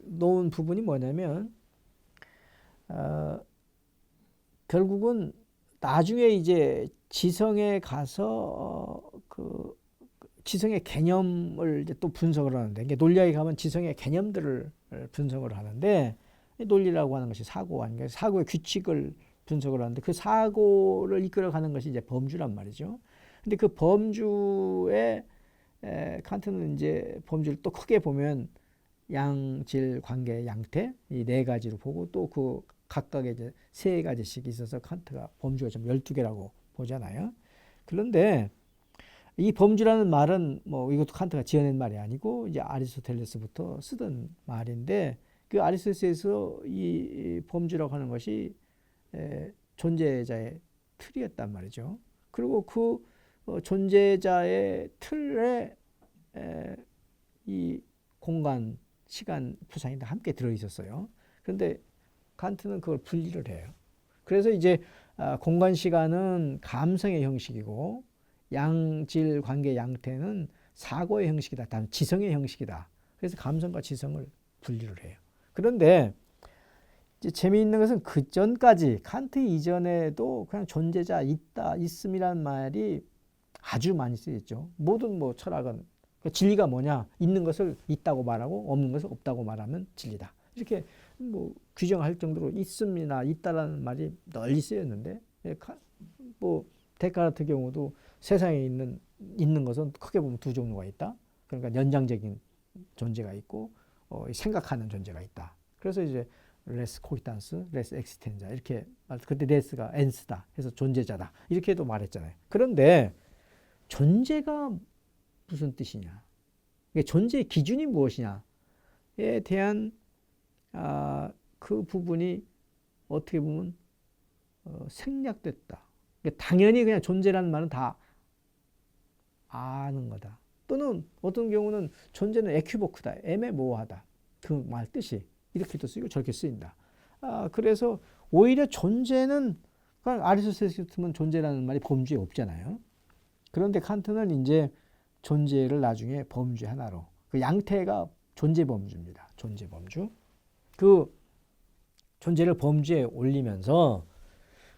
놓은 부분이 뭐냐면 결국은 나중에 이제 지성에 가서 그 지성의 개념을 이제 또 분석을 하는데 이게 논리학에 가면 지성의 개념들을 분석을 하는데 논리라고 하는 것이 사고 아닌가 사고의 규칙을 분석을 하는데 그 사고를 이끌어가는 것이 이제 범주란 말이죠. 근데 그 범주에 칸트는 이제 범주를 또 크게 보면 양질, 관계, 양태 이 네 가지로 보고 또 그 각각의 이제 세 가지씩 있어서 칸트가 범주가 좀 12개라고 보잖아요. 그런데 이 범주라는 말은 뭐 이것도 칸트가 지어낸 말이 아니고 이제 아리스토텔레스부터 쓰던 말인데 그 아리스토텔레스에서 이 범주라고 하는 것이 존재자의 틀이었단 말이죠. 그리고 그 존재자의 틀에 이 공간, 시간, 부상이 다 함께 들어 있었어요. 그런데 칸트는 그걸 분리를 해요. 그래서 이제 공간 시간은 감성의 형식이고 양질 관계 양태는 사고의 형식이다. 단 지성의 형식이다. 그래서 감성과 지성을 분리를 해요. 그런데 이제 재미있는 것은 그 전까지 칸트 이전에도 그냥 존재자 있다 있음이란 말이 아주 많이 쓰였죠. 모든 뭐 철학은 진리가 뭐냐? 있는 것을 있다고 말하고 없는 것을 없다고 말하면 진리다. 이렇게 뭐 규정할 정도로 있음이나 있다라는 말이 널리 쓰였는데 뭐 데카르트 경우도 세상에 있는 것은 크게 보면 두 종류가 있다. 그러니까 연장적인 존재가 있고 생각하는 존재가 있다. 그래서 이제 레스 코기탄스, 레스 엑시텐자 이렇게 그때 레스가 엔스다 해서 존재자다 이렇게도 말했잖아요. 그런데 존재가 무슨 뜻이냐? 존재의 기준이 무엇이냐에 대한 그 부분이 어떻게 보면 생략됐다. 당연히 그냥 존재라는 말은 다 아는 거다. 또는 어떤 경우는 존재는 에퀴보크다. 애매모호하다. 그 말 뜻이 이렇게도 쓰이고 저렇게 쓰인다. 그래서 오히려 존재는 아리스토텔레스 같으면 존재라는 말이 범주에 없잖아요. 그런데 칸트는 이제 존재를 나중에 범주 하나로 그 양태가 존재 범주입니다. 존재 범주. 그 존재를 범주에 올리면서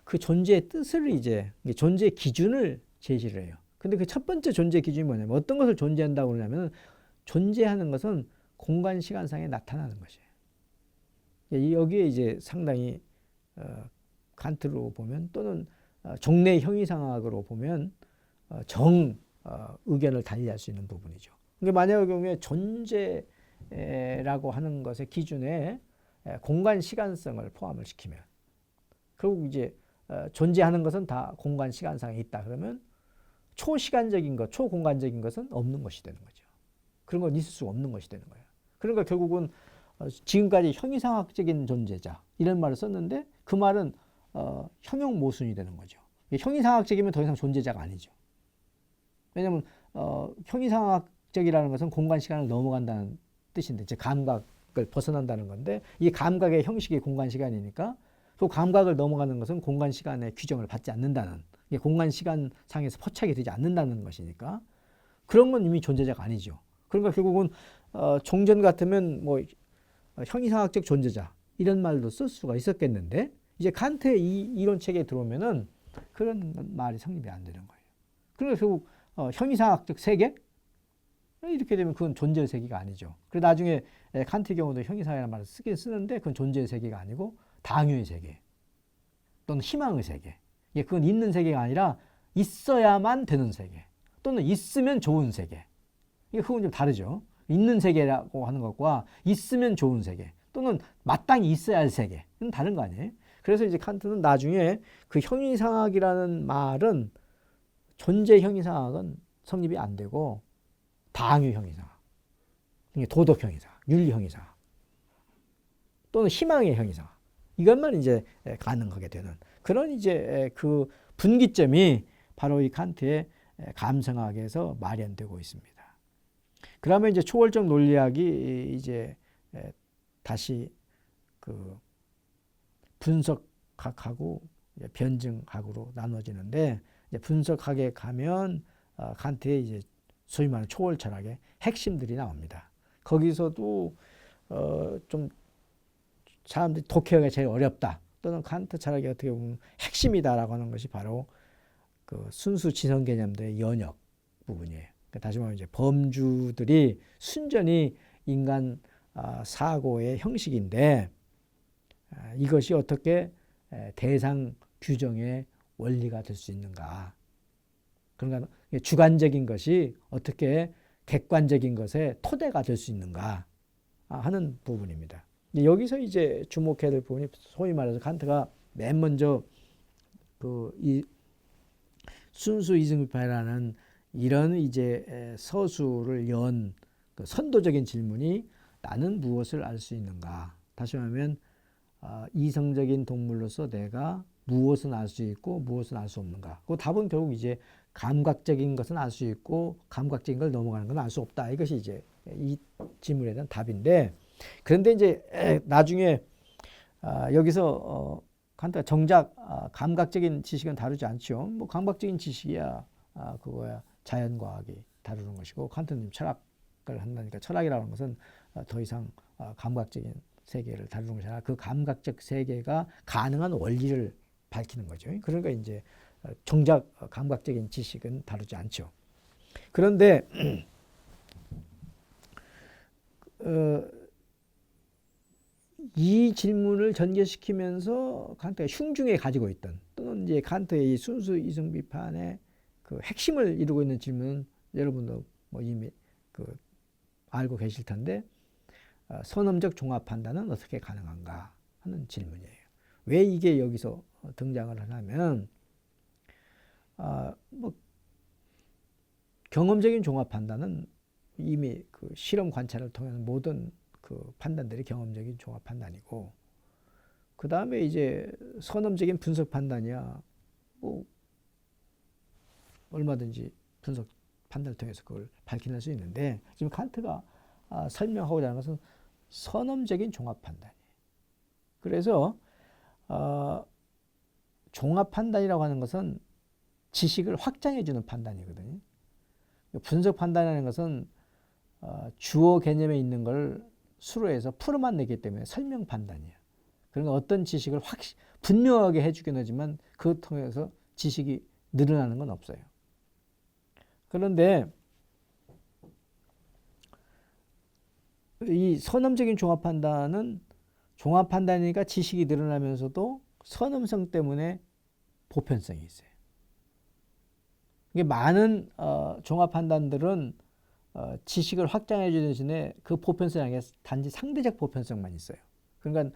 그 존재의 뜻을 이제 존재의 기준을 제시를 해요. 근데 그 첫 번째 존재 기준이 뭐냐면 어떤 것을 존재한다고 그러냐면 존재하는 것은 공간 시간상에 나타나는 것이에요. 여기에 이제 상당히 칸트로 보면 또는 종래 형이상학으로 보면 의견을 달리할 수 있는 부분이죠. 그러니까 만약의 경우에 존재라고 하는 것의 기준에 공간 시간성을 포함을 시키면 결국 이제 존재하는 것은 다 공간 시간상에 있다 그러면 초시간적인 것, 초공간적인 것은 없는 것이 되는 거죠. 그런 건 있을 수 없는 것이 되는 거예요. 그러니까 결국은 지금까지 형이상학적인 존재자 이런 말을 썼는데 그 말은 형용 모순이 되는 거죠. 형이상학적이면 더 이상 존재자가 아니죠. 왜냐하면 형이상학적이라는 것은 공간 시간을 넘어간다는 뜻인데 제 감각을 벗어난다는 건데 이 감각의 형식이 공간 시간이니까 그 감각을 넘어가는 것은 공간 시간의 규정을 받지 않는다는 공간 시간 상에서 포착이 되지 않는다는 것이니까 그런 건 이미 존재자가 아니죠. 그러니까 결국은 종전 같으면 뭐 형이상학적 존재자 이런 말도 쓸 수가 있었겠는데 이제 칸트의 이 이론체계에 들어오면은 그런 말이 성립이 안 되는 거예요. 그러니까 결국 형이상학적 세계 이렇게 되면 그건 존재의 세계가 아니죠. 그리고 나중에 칸트의 경우도 형이상이라는 말을 쓰긴 쓰는데 그건 존재의 세계가 아니고 당유의 세계 또는 희망의 세계. 그건 있는 세계가 아니라 있어야만 되는 세계 또는 있으면 좋은 세계. 그건 좀 다르죠. 있는 세계라고 하는 것과 있으면 좋은 세계 또는 마땅히 있어야 할 세계는 다른 거 아니에요. 그래서 이제 칸트는 나중에 그 형이상학이라는 말은 존재 형이상학은 성립이 안 되고 당유 형이상학, 도덕 형이상학, 윤리 형이상학 또는 희망의 형이상학 이것만 이제 가능하게 되는 그런 이제 그 분기점이 바로 이 칸트의 감성학에서 마련되고 있습니다. 그러면 이제 초월적 논리학이 이제 다시 그 분석학하고 변증학으로 나눠지는데 이제 분석학에 가면 칸트의 이제 소위 말하는 초월 철학의 핵심들이 나옵니다. 거기서도 좀 사람들이 독해하기가 제일 어렵다. 또는 칸트 철학이 어떻게 보면 핵심이다라고 하는 것이 바로 그 순수 지성 개념들의 연역 부분이에요. 다시 말하면 이제 범주들이 순전히 인간 사고의 형식인데 이것이 어떻게 대상 규정의 원리가 될 수 있는가. 그러니까 주관적인 것이 어떻게 객관적인 것의 토대가 될 수 있는가 하는 부분입니다. 여기서 이제 주목해야 될 부분이 소위 말해서 칸트가 맨 먼저 이 순수 이승비파라는 이런 이제 서술을 연 그 선도적인 질문이 나는 무엇을 알 수 있는가? 다시 말하면 이성적인 동물로서 내가 무엇은 알 수 있고 무엇은 알 수 없는가? 그 답은 결국 이제 감각적인 것은 알 수 있고 감각적인 걸 넘어가는 건 알 수 없다. 이것이 이제 이 질문에 대한 답인데 그런데 이제 나중에 여기서 칸트가 정작 감각적인 지식은 다루지 않죠. 뭐 감각적인 지식이야 그거야 자연과학이 다루는 것이고, 칸트는 철학을 한다니까 철학이라는 것은 더 이상 감각적인 세계를 다루는 것이 아니라 그 감각적 세계가 가능한 원리를 밝히는 거죠. 그러니까 이제 정작 감각적인 지식은 다루지 않죠. 그런데 이 질문을 전개시키면서 칸트가 흉중에 가지고 있던, 또는 이제 칸트의 이 순수 이성 비판의 그 핵심을 이루고 있는 질문은 여러분도 뭐 이미 그 알고 계실 텐데, 선험적 종합 판단은 어떻게 가능한가 하는 질문이에요. 왜 이게 여기서 등장을 하냐면, 뭐 경험적인 종합 판단은 이미 그 실험 관찰을 통한 모든 그 판단들이 경험적인 종합 판단이고, 그 다음에 이제 선험적인 분석 판단이야 뭐 얼마든지 분석 판단을 통해서 그걸 밝혀낼 수 있는데, 지금 칸트가 설명하고자 하는 것은 선험적인 종합 판단이에요. 그래서 종합 판단이라고 하는 것은 지식을 확장해 주는 판단이거든요. 분석 판단이라는 것은 주어 개념에 있는 걸 수로해서 풀어만 내기 때문에 설명 판단이에요. 그러니까 어떤 지식을 분명하게 해주긴 하지만 그것 통해서 지식이 늘어나는 건 없어요. 그런데 이 선험적인 종합 판단은 종합 판단이니까 지식이 늘어나면서도 선험성 때문에 보편성이 있어요. 이게 많은 종합 판단들은 지식을 확장해 주는 대신에 그 보편성이 아니라 단지 상대적 보편성만 있어요. 그러니까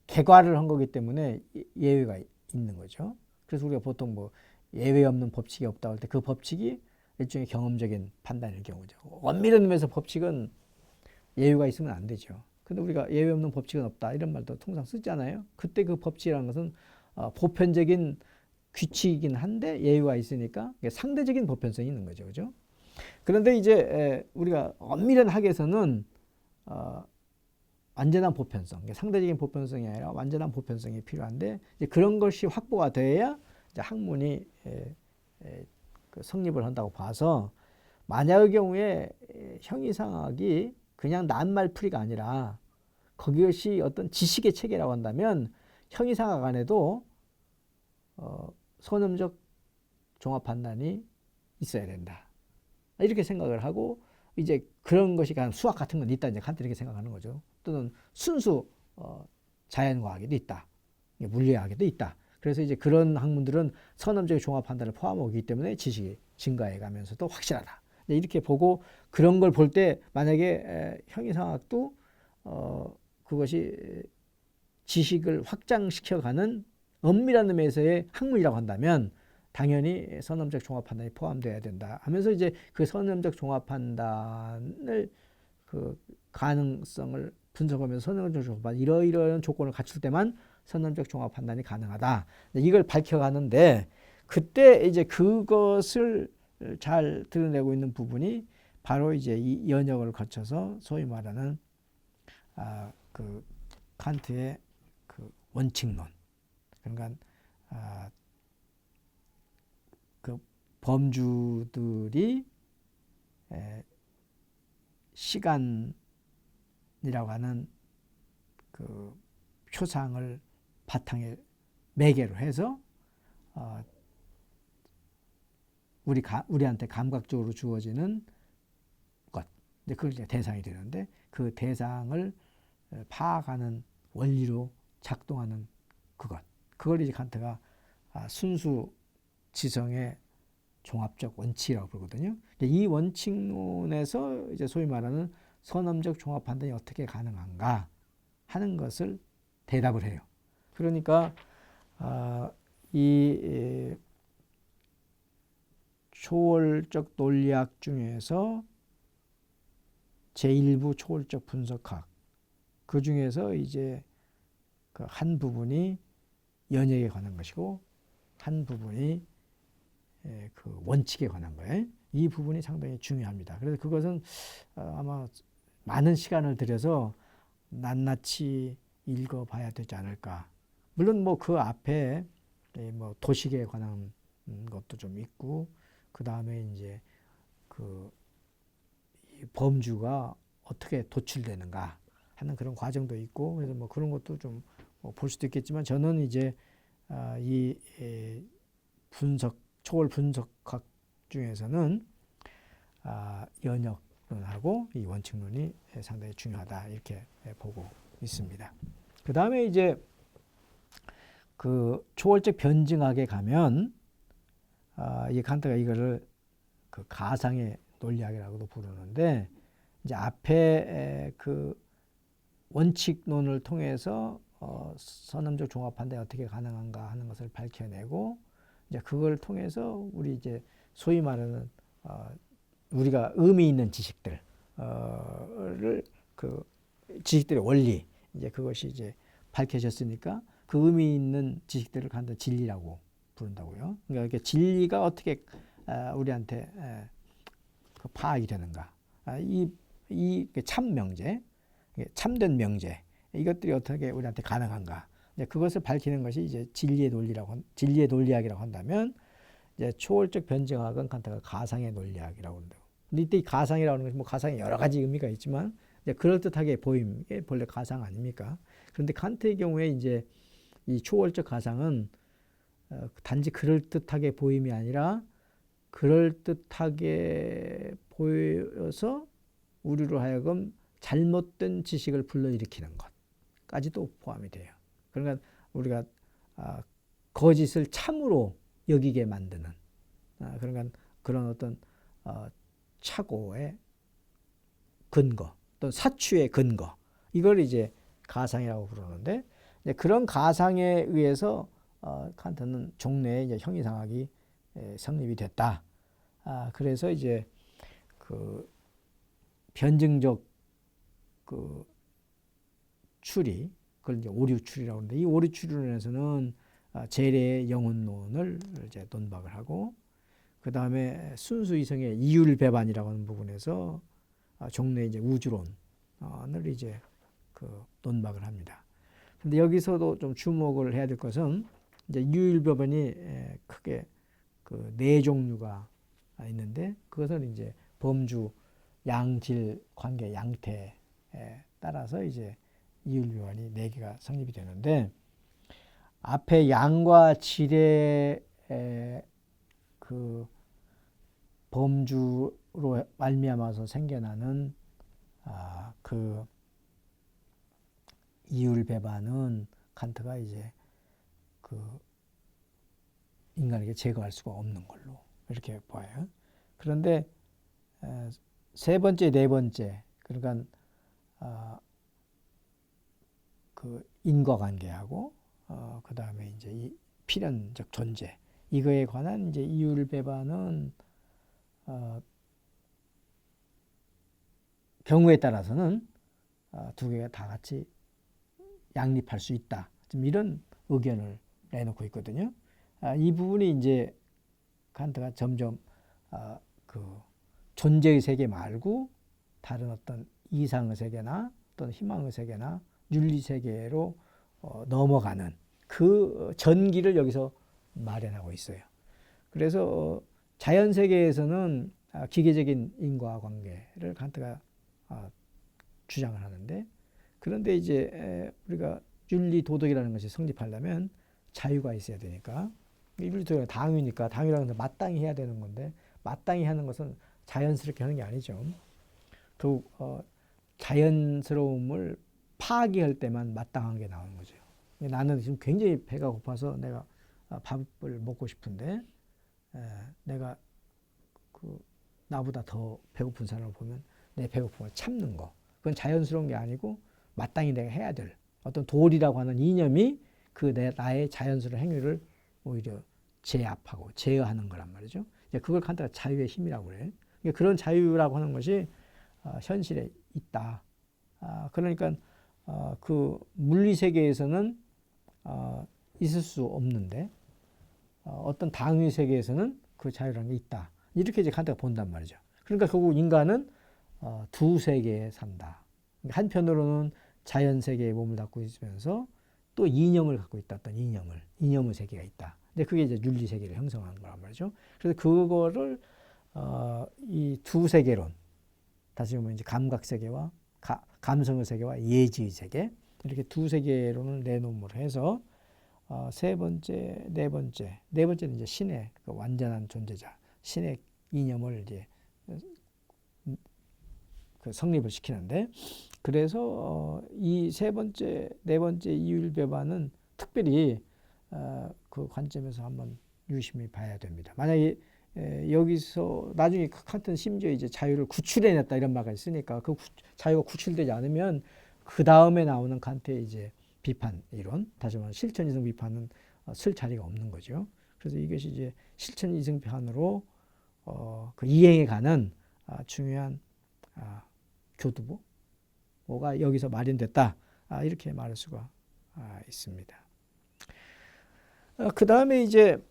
개괄을 한 거기 때문에 예외가 있는 거죠. 그래서 우리가 보통 뭐 예외 없는 법칙이 없다고 할 때 그 법칙이 일종의 경험적인 판단일 경우죠. 엄밀한 의미에서 법칙은 예외가 있으면 안 되죠. 근데 우리가 예외 없는 법칙은 없다 이런 말도 통상 쓰잖아요. 그때 그 법칙이라는 것은 보편적인 규칙이긴 한데 예외가 있으니까 상대적인 보편성이 있는 거죠. 그죠? 그런데 이제 우리가 엄밀한 학에서는 완전한 보편성, 상대적인 보편성이 아니라 완전한 보편성이 필요한데, 이제 그런 것이 확보가 돼야 이제 학문이 그 성립을 한다고 봐서, 만약의 경우에 형이상학이 그냥 낱말풀이가 아니라 그것이 어떤 지식의 체계라고 한다면 형이상학 안에도 선험적 종합 판단이 있어야 된다. 이렇게 생각을 하고, 이제 그런 것이 가능 수학 같은 건 있다. 이제 칸트 이렇게 생각하는 거죠. 또는 순수 자연과학에도 있다. 물리학에도 있다. 그래서 이제 그런 학문들은 선험적 종합 판단을 포함하기 때문에 지식이 증가해 가면서도 확실하다. 이렇게 보고, 그런 걸 볼 때 만약에 형이상학도 그것이 지식을 확장시켜가는 엄밀한 의미에서의 학문이라고 한다면 당연히 선험적 종합 판단이 포함되어야 된다 하면서, 이제 그 선험적 종합 판단을 그 가능성을 분석하면서 선험적 종합 판단 이러이러한 조건을 갖출 때만 선험적 종합 판단이 가능하다. 이걸 밝혀가는데, 그때 이제 그것을 잘 드러내고 있는 부분이 바로 이제 이 연역을 거쳐서 소위 말하는 그 칸트의 그 원칙론. 그러니까 그 범주들이 시간이라고 하는 그 표상을 바탕에 매개로 해서 우리한테 감각적으로 주어지는 것, 그걸 이제 대상이 되는데, 그 대상을 파악하는 원리로 작동하는 그걸 이제 칸트가 순수 지성의 종합적 원칙이라고 부르거든요. 이 원칙론에서 이제 소위 말하는 선험적 종합 판단이 어떻게 가능한가 하는 것을 대답을 해요. 그러니까 이 초월적 논리학 중에서 제1부 초월적 분석학, 그 중에서 이제 그 한 부분이 연역에 관한 것이고 한 부분이 그 원칙에 관한 거예요. 이 부분이 상당히 중요합니다. 그래서 그것은 아마 많은 시간을 들여서 낱낱이 읽어봐야 되지 않을까. 물론 뭐 그 앞에 뭐 도식에 관한 것도 좀 있고, 그 다음에 이제 그 범주가 어떻게 도출되는가 하는 그런 과정도 있고, 그래서 뭐 그런 것도 좀 볼 수도 있겠지만, 저는 이제 이 초월 분석학 중에서는 연역론하고 이 원칙론이 상당히 중요하다 이렇게 보고 있습니다. 그 다음에 이제 그 초월적 변증학에 가면 이 칸트가 이거를 그 가상의 논리학이라고도 부르는데, 이제 앞에 그 원칙론을 통해서 선험적 종합 판단이 어떻게 가능한가 하는 것을 밝혀내고, 이제 그걸 통해서 우리 이제 소위 말하는 우리가 의미 있는 지식들을 그 지식들의 원리, 이제 그것이 이제 밝혀졌으니까 그 의미 있는 지식들을 간단 진리라고 부른다고요. 그러니까 이렇게 진리가 어떻게 우리한테 그 파악이 되는가? 이 참 명제, 참된 명제, 이것들이 어떻게 우리한테 가능한가? 이제 그것을 밝히는 것이 이제 진리의 논리학이라고 한다면, 이제 초월적 변증학은 칸트가 가상의 논리학이라고 한다고. 근데 이때 이 가상이라고 하는 것이 뭐 가상에 여러 가지 의미가 있지만, 이제 그럴듯하게 보임, 게 본래 가상 아닙니까? 그런데 칸트의 경우에 이제 이 초월적 가상은 단지 그럴듯하게 보임이 아니라 그럴듯하게 보여서 우리로 하여금 잘못된 지식을 불러일으키는 것까지도 포함이 돼요. 그러니까 우리가 거짓을 참으로 여기게 만드는 그러니까 그런 어떤 착오의 근거 또는 사추의 근거, 이걸 이제 가상이라고 부르는데, 이제 그런 가상에 의해서 칸트는 종래의 이제 형이상학이 성립이 됐다. 그래서 이제 그 변증적 그 추리, 그걸 이제 오류 추리라고 하는데, 이 오류 추리론에서는 재래의 영혼론을 이제 논박을 하고, 그 다음에 순수 이성의 이율 배반이라고 하는 부분에서 종래의 이제 우주론을 이제 그 논박을 합니다. 근데 여기서도 좀 주목을 해야 될 것은, 이제 이율 배반이 크게 그 네 종류가 있는데, 그것은 이제 범주, 양질, 관계, 양태에 따라서 이제 이율배반이 네 개가 성립이 되는데, 앞에 양과 질의 그 범주로 말미암아서 생겨나는 그 이율배반은 칸트가 이제 그 인간에게 제거할 수가 없는 걸로 이렇게 봐요. 그런데 세 번째, 네 번째, 그러니까 그 인과관계하고 그 다음에 이제 이 필연적 존재, 이거에 관한 이제 이율배반은 경우에 따라서는 두 개가 다 같이 양립할 수 있다. 좀 이런 의견을 내놓고 있거든요. 이 부분이 이제 칸트가 점점 그 존재의 세계 말고 다른 어떤 이상의 세계나 또는 희망의 세계나 윤리 세계로 넘어가는 그 전기를 여기서 마련하고 있어요. 그래서 자연 세계에서는 기계적인 인과관계를 칸트가 주장을 하는데, 그런데 이제 우리가 윤리 도덕이라는 것이 성립하려면 자유가 있어야 되니까, 윤리 도덕은 당위니까, 당위라는 건 마땅히 해야 되는 건데, 마땅히 하는 것은 자연스럽게 하는 게 아니죠. 더욱 자연스러움을 파기할 때만 마땅한 게 나오는 거죠. 나는 지금 굉장히 배가 고파서 내가 밥을 먹고 싶은데, 내가 그 나보다 더 배고픈 사람을 보면 내 배고픔을 참는 거, 그건 자연스러운 게 아니고 마땅히 내가 해야 될 어떤 도리라고 하는 이념이 그 나의 자연스러운 행위를 오히려 제압하고 제어하는 거란 말이죠. 그걸 칸트가 자유의 힘이라고 그래요. 그런 자유라고 하는 것이 현실에 있다. 그러니까 그 물리 세계에서는 있을 수 없는데 어떤 당위 세계에서는 그 자유라는 게 있다. 이렇게 이제 칸트가 본단 말이죠. 그러니까 결국 인간은 두 세계에 산다. 한편으로는 자연 세계에 몸을 닫고 있으면서 또 이념을 갖고 있다. 어떤 이념의 세계가 있다. 근데 그게 이제 윤리 세계를 형성한 거란 말이죠. 그래서 그거를 이 두 세계론, 다시 보면 이제 감각 세계와 감성의 세계와 예지의 세계, 이렇게 두 세계론을 내놓음으로 해서 세 번째, 네 번째는 이제 신의 그 완전한 존재자, 신의 이념을 이제 그 성립을 시키는데, 그래서 이 세 번째, 네 번째 이율배반은 특별히 그 관점에서 한번 유심히 봐야 됩니다. 만약에 여기서 나중에 칸트는 심지어 이제 자유를 구출해냈다 이런 말가 있으니까 그 자유가 구출되지 않으면 그 다음에 나오는 칸트의 이제 비판 이론, 다시 말하면 실천 이성 비판은 쓸 자리가 없는 거죠. 그래서 이것이 이제 실천 이성 비판으로 그 이행해 가는 중요한 교두보가 여기서 마련됐다. 이렇게 말할 수가 있습니다. 그 다음에 이제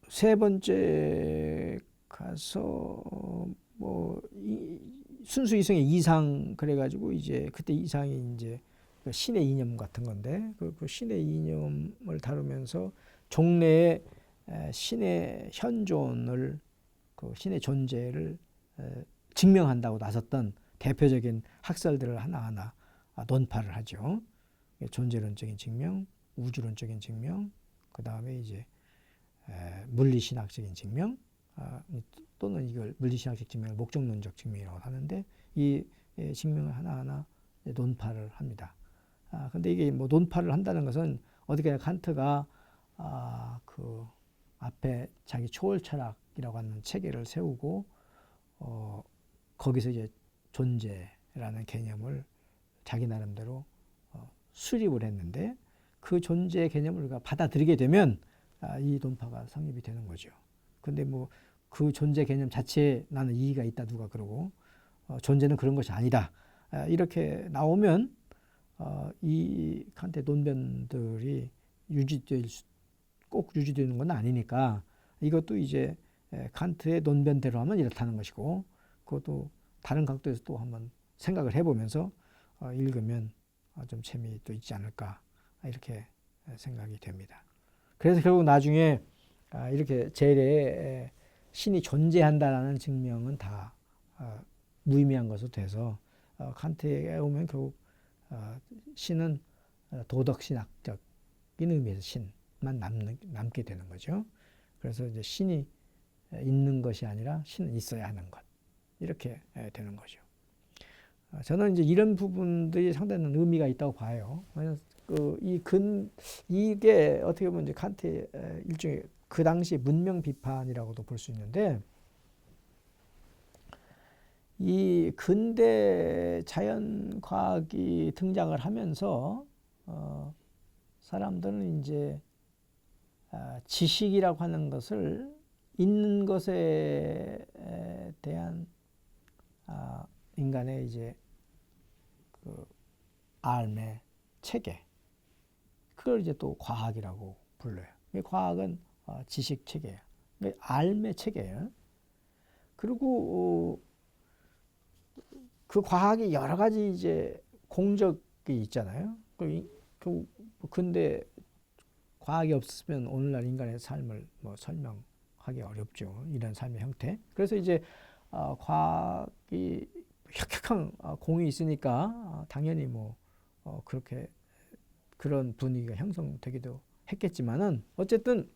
세 번째 가서 순수 이성의 이상 그래가지고 이제 그때 이상이 이제 신의 이념 같은 건데 그 신의 이념을 다루면서 종래의 신의 현존을 그 신의 존재를 증명한다고 나섰던 대표적인 학설들을 하나하나 논파를 하죠. 존재론적인 증명, 우주론적인 증명, 그 다음에 이제 물리신학적인 증명, 또는 이걸 물리신학적 증명을 목적론적 증명이라고 하는데 이 증명을 하나하나 논파를 합니다. 근데 이게 뭐 논파를 한다는 것은 어디까지 칸트가 그 앞에 자기 초월 철학이라고 하는 체계를 세우고 거기서 이제 존재라는 개념을 자기 나름대로 수립을 했는데 그 존재 개념을 우리가 받아들이게 되면 이 논파가 성립이 되는 거죠. 근데 뭐 그 존재 개념 자체에 나는 이의가 있다 누가 그러고 존재는 그런 것이 아니다 이렇게 나오면 이 칸트의 논변들이 꼭 유지되는 건 아니니까 이것도 이제 칸트의 논변대로 하면 이렇다는 것이고 그것도 다른 각도에서 또 한번 생각을 해보면서 읽으면 좀 재미도 있지 않을까 이렇게 생각이 됩니다. 그래서 결국 나중에 이렇게 재래에 신이 존재한다라는 증명은 다 무의미한 것으로 돼서 칸트에 오면 결국 신은 도덕신학적인 의미에서 신만 남게 되는 거죠. 그래서 이제 신이 있는 것이 아니라 신은 있어야 하는 것 이렇게 되는 거죠. 저는 이제 이런 부분들이 상당히 의미가 있다고 봐요. 이게 어떻게 보면 이제 칸트의 일종의 그 당시 문명 비판이라고도 볼 수 있는데, 이 근대 자연과학이 등장을 하면서 사람들은 이제 지식이라고 하는 것을 있는 것에 대한 인간의 이제 그 알매 체계, 그걸 이제 또 과학이라고 불러요. 과학은 지식 체계예요. 알매 체계예요. 그리고 그 과학이 여러 가지 이제 공적이 있잖아요. 근데 과학이 없으면 오늘날 인간의 삶을 뭐 설명하기 어렵죠. 이런 삶의 형태. 그래서 이제 과학이 혁혁한 공이 있으니까 당연히 뭐 그렇게 그런 분위기가 형성되기도 했겠지만은 어쨌든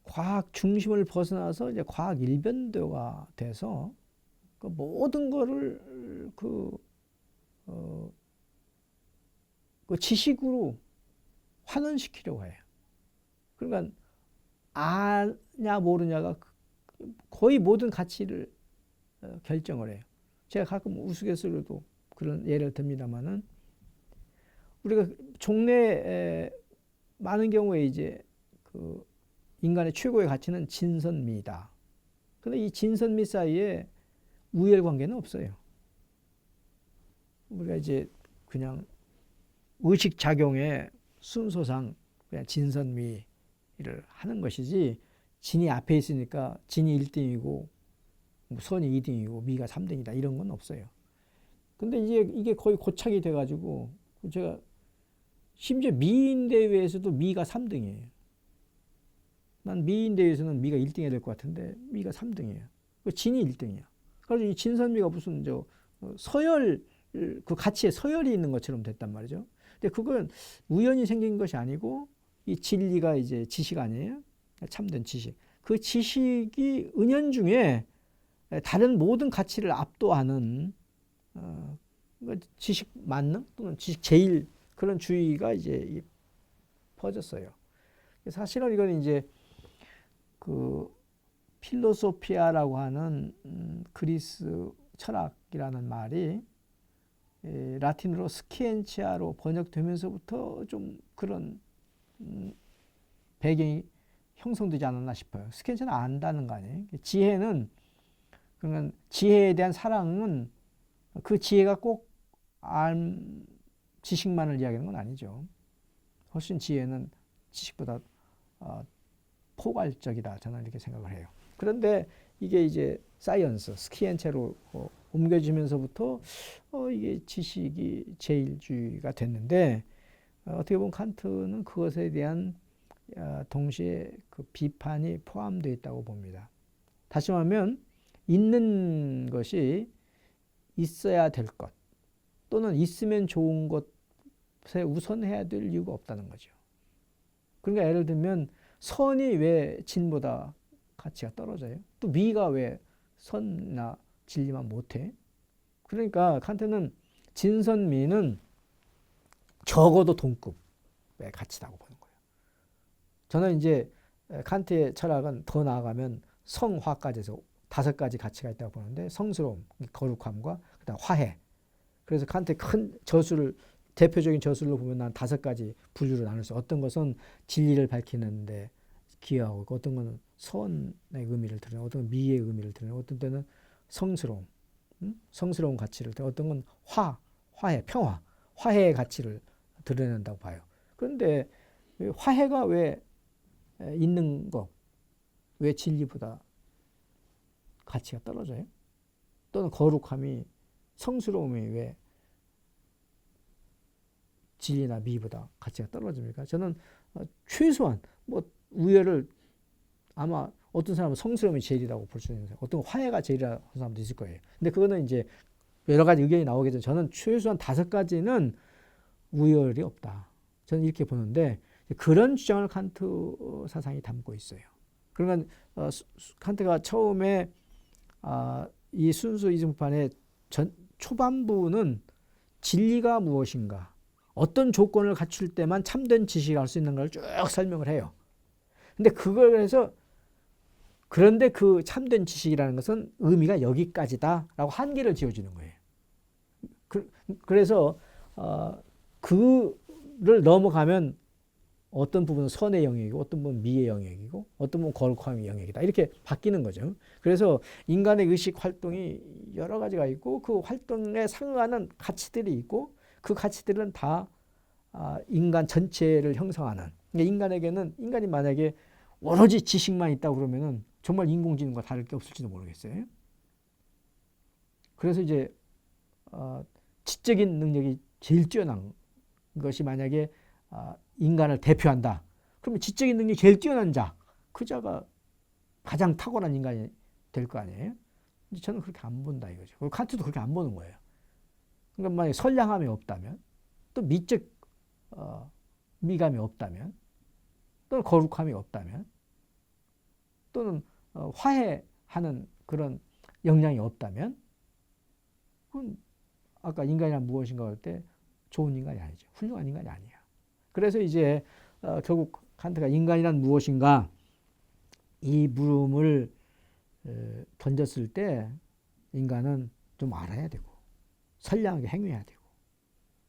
과학 중심을 벗어나서 이제 과학 일변도가 돼서 그 모든 거를 그 지식으로 환원시키려고 해요. 그러니까 아냐 모르냐가 거의 모든 가치를 결정을 해요. 제가 가끔 우스갯소리로도 그런 예를 듭니다만은 우리가 종래 많은 경우에 이제 그 인간의 최고의 가치는 진선미이다. 그런데 이 진선미 사이에 우열 관계는 없어요. 우리가 이제 그냥 의식 작용의 순서상 그냥 진선미를 하는 것이지 진이 앞에 있으니까 진이 1등이고 뭐 선이 2등이고 미가 3등이다 이런 건 없어요. 근데 이게 거의 고착이 돼가지고 제가 심지어 미인 대회에서도 미가 3등이에요. 난 미인 대회에서는 미가 1등이 될 것 같은데 미가 3등이에요. 진이 1등이야. 그래서 이 진선미가 무슨 서열 그 가치에 서열이 있는 것처럼 됐단 말이죠. 근데 그건 우연히 생긴 것이 아니고 이 진리가 이제 지식 아니에요? 참된 지식. 그 지식이 은연중에 다른 모든 가치를 압도하는 지식 만능 또는 지식 제일 그런 주의가 이제 퍼졌어요. 사실은 이건 이제 그 필로소피아라고 하는 그리스 철학이라는 말이 라틴어로 스키엔치아로 번역되면서부터 좀 그런 배경이 형성되지 않았나 싶어요. 스키엔치아는 안다는 거 아니에요. 지혜는 그러면 지혜에 대한 사랑은 그 지혜가 꼭 지식만을 이야기하는 건 아니죠. 훨씬 지혜는 지식보다 포괄적이다. 저는 이렇게 생각을 해요. 그런데 이게 이제 사이언스, 스키엔체로 옮겨지면서부터 이게 지식이 제일주의가 됐는데 어떻게 보면 칸트는 그것에 대한 동시에 그 비판이 포함되어 있다고 봅니다. 다시 말하면 있는 것이 있어야 될 것 또는 있으면 좋은 것에 우선해야 될 이유가 없다는 거죠. 그러니까 예를 들면 선이 왜 진보다 가치가 떨어져요? 또 미가 왜 선이나 진리만 못해? 그러니까 칸트는 진선미는 적어도 동급의 가치라고 보는 거예요. 저는 이제 칸트의 철학은 더 나아가면 성화까지 해서 5가지 가치가 있다고 보는데 성스러움, 거룩함과 그다음 화해. 그래서 칸트의 큰 저술을 대표적인 저술로 보면 난 5가지 분류를 나눌 수. 어떤 것은 진리를 밝히는데 기여하고 있고, 어떤 것은 선의 의미를 드러내고, 어떤 건 미의 의미를 드러내고, 어떤 때는 성스러움, 성스러운 가치를 드러내고, 어떤 건 화해, 평화, 화해의 가치를 드러낸다고 봐요. 그런데 화해가 왜 있는 것, 왜 진리보다 가치가 떨어져요? 또는 거룩함이, 성스러움이 왜 진리나 미보다 가치가 떨어집니까? 저는 최소한 우열을 아마 어떤 사람은 성스러움이 제일이라고 볼 수 있는데 어떤 화해가 제일이라고 하는 사람도 있을 거예요. 근데 그거는 이제 여러 가지 의견이 나오기 전에 저는 최소한 5가지는 우열이 없다. 저는 이렇게 보는데 그런 주장을 칸트 사상이 담고 있어요. 그러면 칸트가 처음에 이 순수 이승판의 초반부는 진리가 무엇인가, 어떤 조건을 갖출 때만 참된 지식을 할 수 있는 걸 쭉 설명을 해요. 근데 그걸 해서 그런데 그 참된 지식이라는 것은 의미가 여기까지다라고 한계를 지어주는 거예요. 그래서 그를 넘어가면 어떤 부분은 선의 영역이고 어떤 부분은 미의 영역이고 어떤 부분은 거룩함의 영역이다. 이렇게 바뀌는 거죠. 그래서 인간의 의식 활동이 여러 가지가 있고 그 활동에 상응하는 가치들이 있고 그 가치들은 다 인간 전체를 형성하는. 인간에게는 인간이 만약에 오로지 지식만 있다고 그러면은 정말 인공지능과 다를 게 없을지도 모르겠어요. 그래서 이제 지적인 능력이 제일 뛰어난 것이 만약에 인간을 대표한다. 그러면 지적인 능력이 제일 뛰어난 자, 그 자가 가장 탁월한 인간이 될 거 아니에요? 근데 저는 그렇게 안 본다 이거죠. 그리고 칸트도 그렇게 안 보는 거예요. 그러니까 만약에 선량함이 없다면, 또 미적 미감이 없다면, 또는 거룩함이 없다면, 또는 화해하는 그런 역량이 없다면, 그건 아까 인간이란 무엇인가 할 때 좋은 인간이 아니죠. 훌륭한 인간이 아니야. 그래서 이제 결국 칸트가 인간이란 무엇인가 이 물음을 던졌을 때 인간은 좀 알아야 되고 선량하게 행해야 되고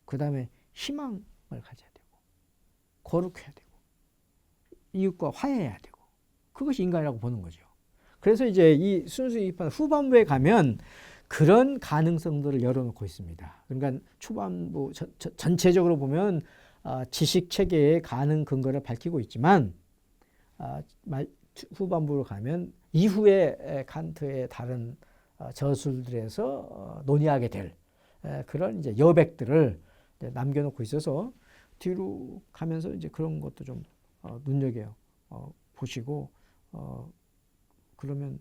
그 다음에 희망을 가져야 되고 거룩해야 되고 이웃과 화해해야 되고 그것이 인간이라고 보는 거죠. 그래서 이제 이 순수 이입한 후반부에 가면 그런 가능성들을 열어놓고 있습니다. 그러니까 초반부 전체적으로 보면 지식 체계의 가능 근거를 밝히고 있지만 후반부로 가면 이후에 칸트의 다른 저술들에서 논의하게 될 그런 이제 여백들을 이제 남겨놓고 있어서 뒤로 가면서 이제 그런 것도 좀 눈여겨 보시고 그러면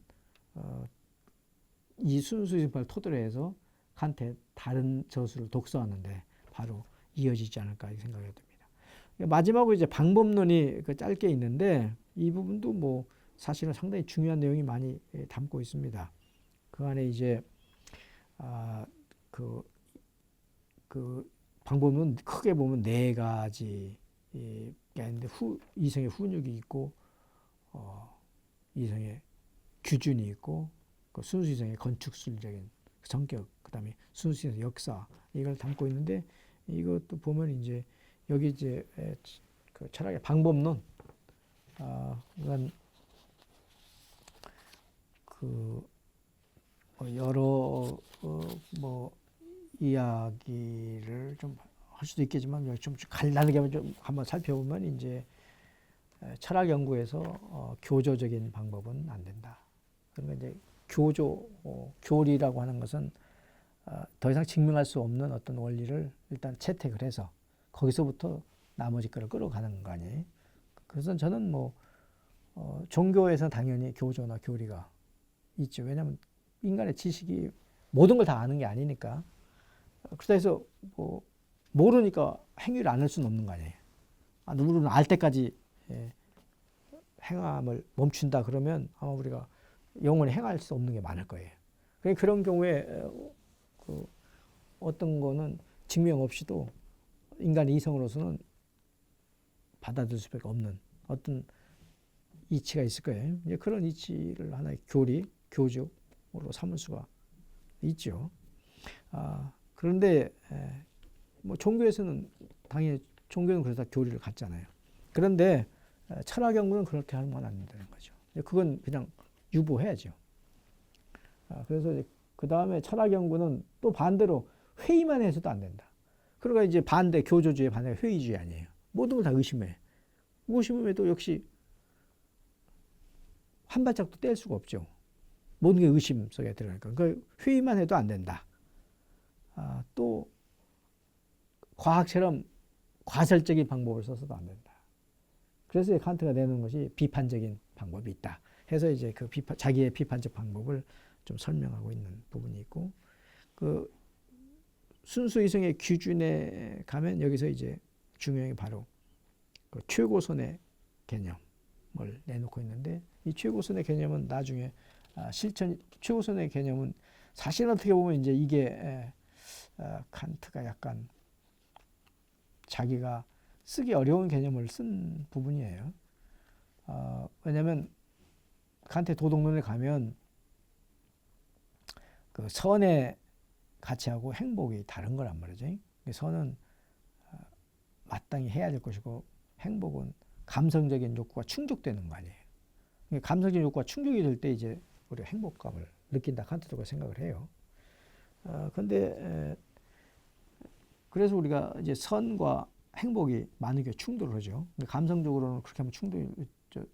이 순수이승파를 토대로 해서 칸트의 다른 저술을 독서하는데 바로 이어지지 않을까 생각이 듭니다. 마지막으로 이제 방법론이 짧게 있는데 이 부분도 뭐 사실은 상당히 중요한 내용이 많이 담고 있습니다. 그 안에 이제 그 방법은 크게 보면 네 가지가 있는데 이성의 훈육이 있고 이성의 규준이 있고 그 순수이성의 건축술적인 성격, 그다음에 순수이성의 역사 이걸 담고 있는데 이것도 보면 이제 여기 이제 그 철학의 방법론 이건 그 여러 뭐 이야기를 좀 할 수도 있겠지만 여기 좀 간단하게 좀 한번 살펴보면 이제 철학 연구에서 교조적인 방법은 안 된다. 그러니까 이제 교리라고 하는 것은 더 이상 증명할 수 없는 어떤 원리를 일단 채택을 해서 거기서부터 나머지 거를 끌어가는 거 아니에요. 그래서 저는 뭐 종교에서 당연히 교조나 교리가 있죠. 왜냐하면 인간의 지식이 모든 걸 다 아는 게 아니니까. 그렇다 해서 뭐 모르니까 행위를 안 할 수는 없는 거 아니에요. 누구는 알 때까지 행함을 멈춘다 그러면 아마 우리가 영원히 행할 수 없는 게 많을 거예요. 그런 경우에 어떤 거는 증명 없이도 인간의 이성으로서는 받아들일 수밖에 없는 어떤 이치가 있을 거예요. 이제 그런 이치를 하나의 교적으로 삼을 수가 있죠. 그런데 뭐 종교에서는 당연히 종교는 그래서 교리를 갖잖아요. 그런데 철학 연구는 그렇게 하면 안 된다는 거죠. 그건 그냥 유보해야죠. 그래서 그 다음에 철학 연구는 또 반대로 회의만 해서도 안 된다. 그러니까 이제 반대 교조주의 반대가 회의주의 아니에요. 모든 걸 다 의심해. 의심해도 역시 한 발짝도 뗄 수가 없죠. 모든 게 의심 속에 들어가니까. 그러니까 회의만 해도 안 된다. 또 과학처럼 과설적인 방법을 써서도 안 된다. 그래서 칸트가 내놓은 것이 비판적인 방법이 있다. 해서 이제 그 자기의 비판적 방법을 좀 설명하고 있는 부분이 있고, 그 순수 이성의 기준에 가면 여기서 이제 중요한 게 바로 그 최고선의 개념을 내놓고 있는데, 이 최고선의 개념은 나중에 최고선의 개념은 사실 어떻게 보면 이제 이게 칸트가 약간 자기가 쓰기 어려운 개념을 쓴 부분이에요. 왜냐하면 칸트의 도덕론에 가면 그 선의 가치하고 행복이 다른 거란 말이죠. 선은 마땅히 해야 될 것이고 행복은 감성적인 욕구가 충족되는 거 아니에요. 감성적인 욕구가 충족이 될 때 이제 우리가 행복감을 느낀다. 칸트도 생각을 해요. 그런데 그래서 우리가 이제 선과 행복이 많은 게 충돌을 하죠. 감성적으로는 그렇게 하면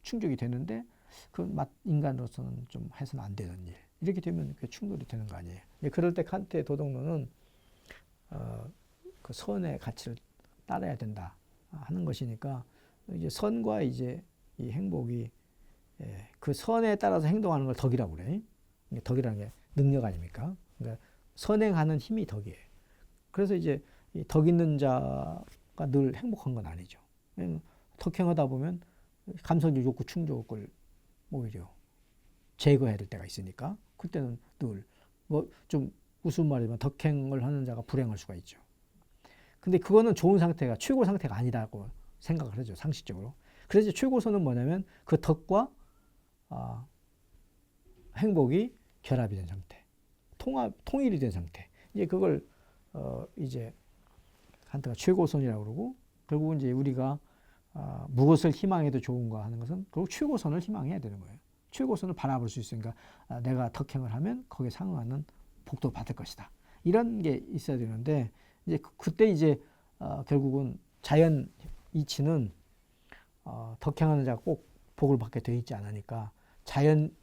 충족이 되는데 그 인간으로서는 좀 해서는 안 되는 일. 이렇게 되면 그게 충돌이 되는 거 아니에요. 그럴 때 칸트의 도덕론은 그 선의 가치를 따라야 된다 하는 것이니까 이제 선과 이제 이 행복이 그 선에 따라서 행동하는 걸 덕이라고 그래. 덕이라는 게 능력 아닙니까? 그러니까 선행하는 힘이 덕이에요. 그래서 이제 이 덕 있는 자가 늘 행복한 건 아니죠. 덕행하다 보면 감성적 욕구 충족을 오히려 제거해야 될 때가 있으니까 그때는 늘 뭐 좀 우스운 말이지만 덕행을 하는 자가 불행할 수가 있죠. 근데 그거는 좋은 상태가 최고 상태가 아니라고 생각을 하죠. 상식적으로. 그래서 최고선은 뭐냐면 그 덕과 행복이 결합이 된 상태, 통일이 된 상태. 이제 그걸 이제 칸트가 최고선이라고 그러고, 결국은 이제 우리가 무엇을 희망해도 좋은가 하는 것은 결국 최고선을 희망해야 되는 거예요. 최고선을 바라볼 수 있으니까 내가 덕행을 하면 거기에 상응하는 복도 받을 것이다. 이런 게 있어야 되는데 이제 그때 이제 결국은 자연 이치는 덕행하는 자가 꼭 복을 받게 돼 있지 않으니까 자연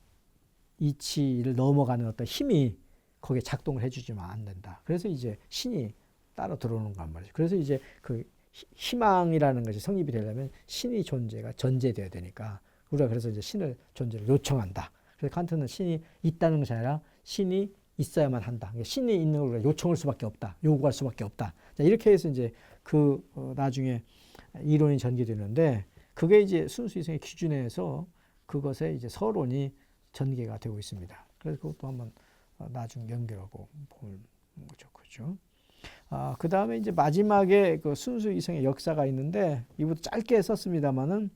이치를 넘어가는 어떤 힘이 거기에 작동을 해주지만 안 된다. 그래서 이제 신이 따라 들어오는 거란 말이죠. 그래서 이제 그 희망이라는 것이 성립이 되려면 신의 존재가 전제되어야 되니까 우리가 그래서 이제 신을 존재를 요청한다. 그래서 칸트는 신이 있다는 것이 아니라 신이 있어야만 한다. 그러니까 신이 있는 걸 우리가 요청할 수밖에 없다. 요구할 수밖에 없다. 자, 이렇게 해서 이제 그 나중에 이론이 전개되는데 그게 이제 순수 이성의 기준에서 그것에 이제 서론이 전개가 되고 있습니다. 그래서 그것도 한번 나중 연결하고 보면 좋겠죠. 그 다음에 이제 마지막에 그 순수 이성의 역사가 있는데 이것도 짧게 썼습니다만은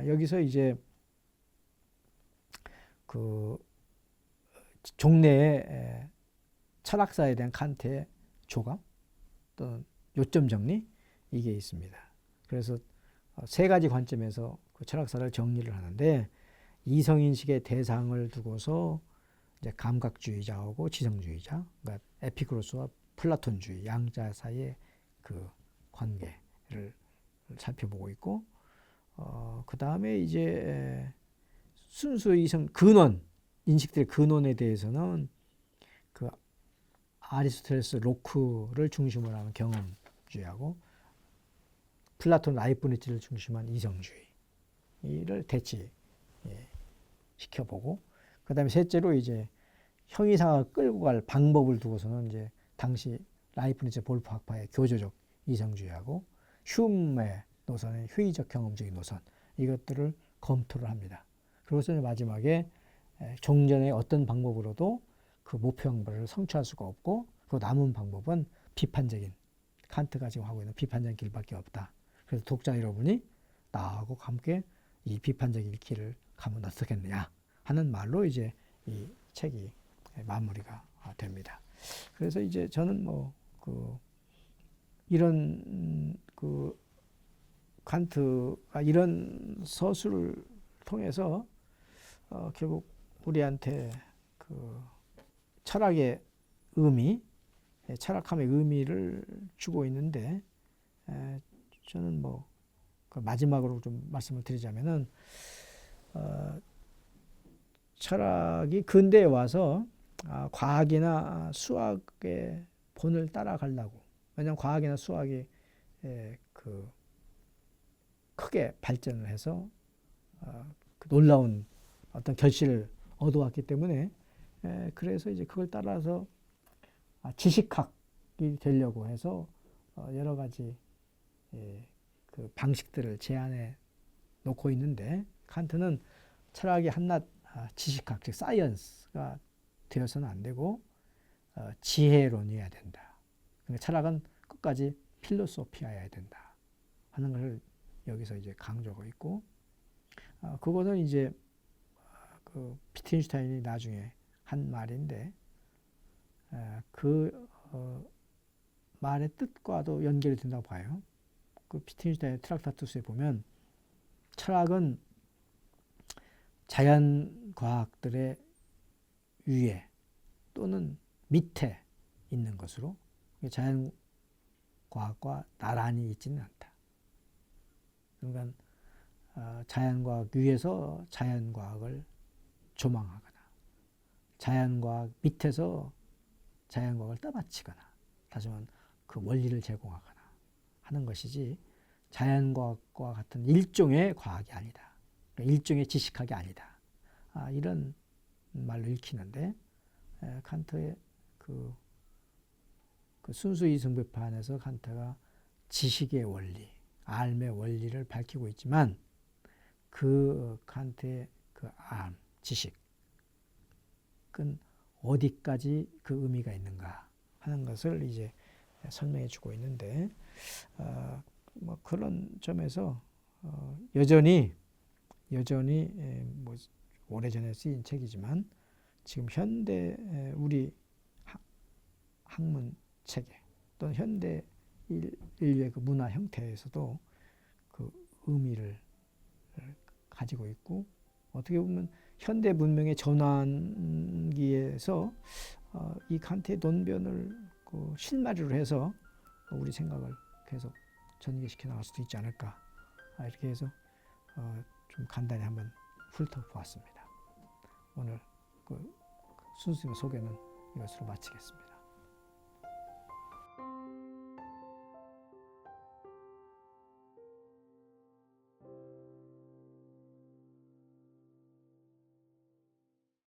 여기서 이제 그 종래의 철학사에 대한 칸트의 조감 또는 요점 정리 이게 있습니다. 그래서 세 가지 관점에서 그 철학사를 정리를 하는데 이성인식의 대상을 두고서 이제 감각주의자하고 지성주의자, 그러니까 에피쿠로스와 플라톤주의 양자 사이의 그 관계를 살펴보고 있고, 그 다음에 이제 순수 이성 근원 인식들의 근원에 대해서는 그 아리스토텔레스 로크를 중심으로 하는 경험주의하고 플라톤 라이프니츠를 중심한 이성주의를 대치 시켜보고, 그 다음에 셋째로 이제 형이상학을 끌고 갈 방법을 두고서는 이제 당시 라이프니츠 볼프 학파의 교조적 이성주의하고 흉의 노선의 효의적 경험적인 노선 이것들을 검토를 합니다. 그리고서 마지막에 종전의 어떤 방법으로도 그 목표 방법을 성취할 수가 없고 그 남은 방법은 비판적인 칸트가 지금 하고 있는 비판적인 길밖에 없다. 그래서 독자 여러분이 나하고 함께 이 비판적인 길을 가면 어떻겠느냐 하는 말로 이제 이 책이 마무리가 됩니다. 그래서 이제 저는 이런 칸트가 이런 서술을 통해서 결국 우리한테 그 철학의 의미, 철학함의 의미를 주고 있는데 저는 그 마지막으로 좀 말씀을 드리자면은 철학이 근대에 와서 과학이나 수학의 본을 따라가려고, 왜냐하면 과학이나 수학이 그 크게 발전을 해서 그 놀라운 어떤 결실을 얻어왔기 때문에 그래서 이제 그걸 따라서 지식학이 되려고 해서 여러 가지 그 방식들을 제안해 놓고 있는데 칸트는 철학이 한낱 지식학, 즉 사이언스가 되어서는 안 되고 지혜론이어야 된다. 그러니까 철학은 끝까지 필로소피아여야 된다 하는 것을 여기서 이제 강조하고 있고, 그것은 이제 그 비트겐슈타인이 나중에 한 말인데 그 말의 뜻과도 연결이 된다고 봐요. 그 비트겐슈타인의 트락타투스에 보면 철학은 자연과학들의 위에 또는 밑에 있는 것으로 자연과학과 나란히 있지는 않다. 그러니까 자연과학 위에서 자연과학을 조망하거나 자연과학 밑에서 자연과학을 떠받치거나 다시 말하면 그 원리를 제공하거나 하는 것이지 자연과학과 같은 일종의 과학이 아니다. 일종의 지식학이 아니다. 이런 말로 읽히는데 칸트의 그 순수 이성 비판에서 칸트가 지식의 원리, 알의 원리를 밝히고 있지만 그 칸트의 그 알, 지식은 어디까지 그 의미가 있는가 하는 것을 이제 설명해 주고 있는데 그런 점에서 여전히 오래전에 쓰인 책이지만 지금 현대 우리 학문 체계 또는 현대 인류의 그 문화 형태에서도 그 의미를 가지고 있고, 어떻게 보면 현대 문명의 전환기에서 이 칸트의 논변을 그 실마리로 해서 우리 생각을 계속 전개시켜 나갈 수도 있지 않을까, 이렇게 해서 좀 간단히 한번 훑어보았습니다. 오늘 그 순수의 소개는 이것으로 마치겠습니다.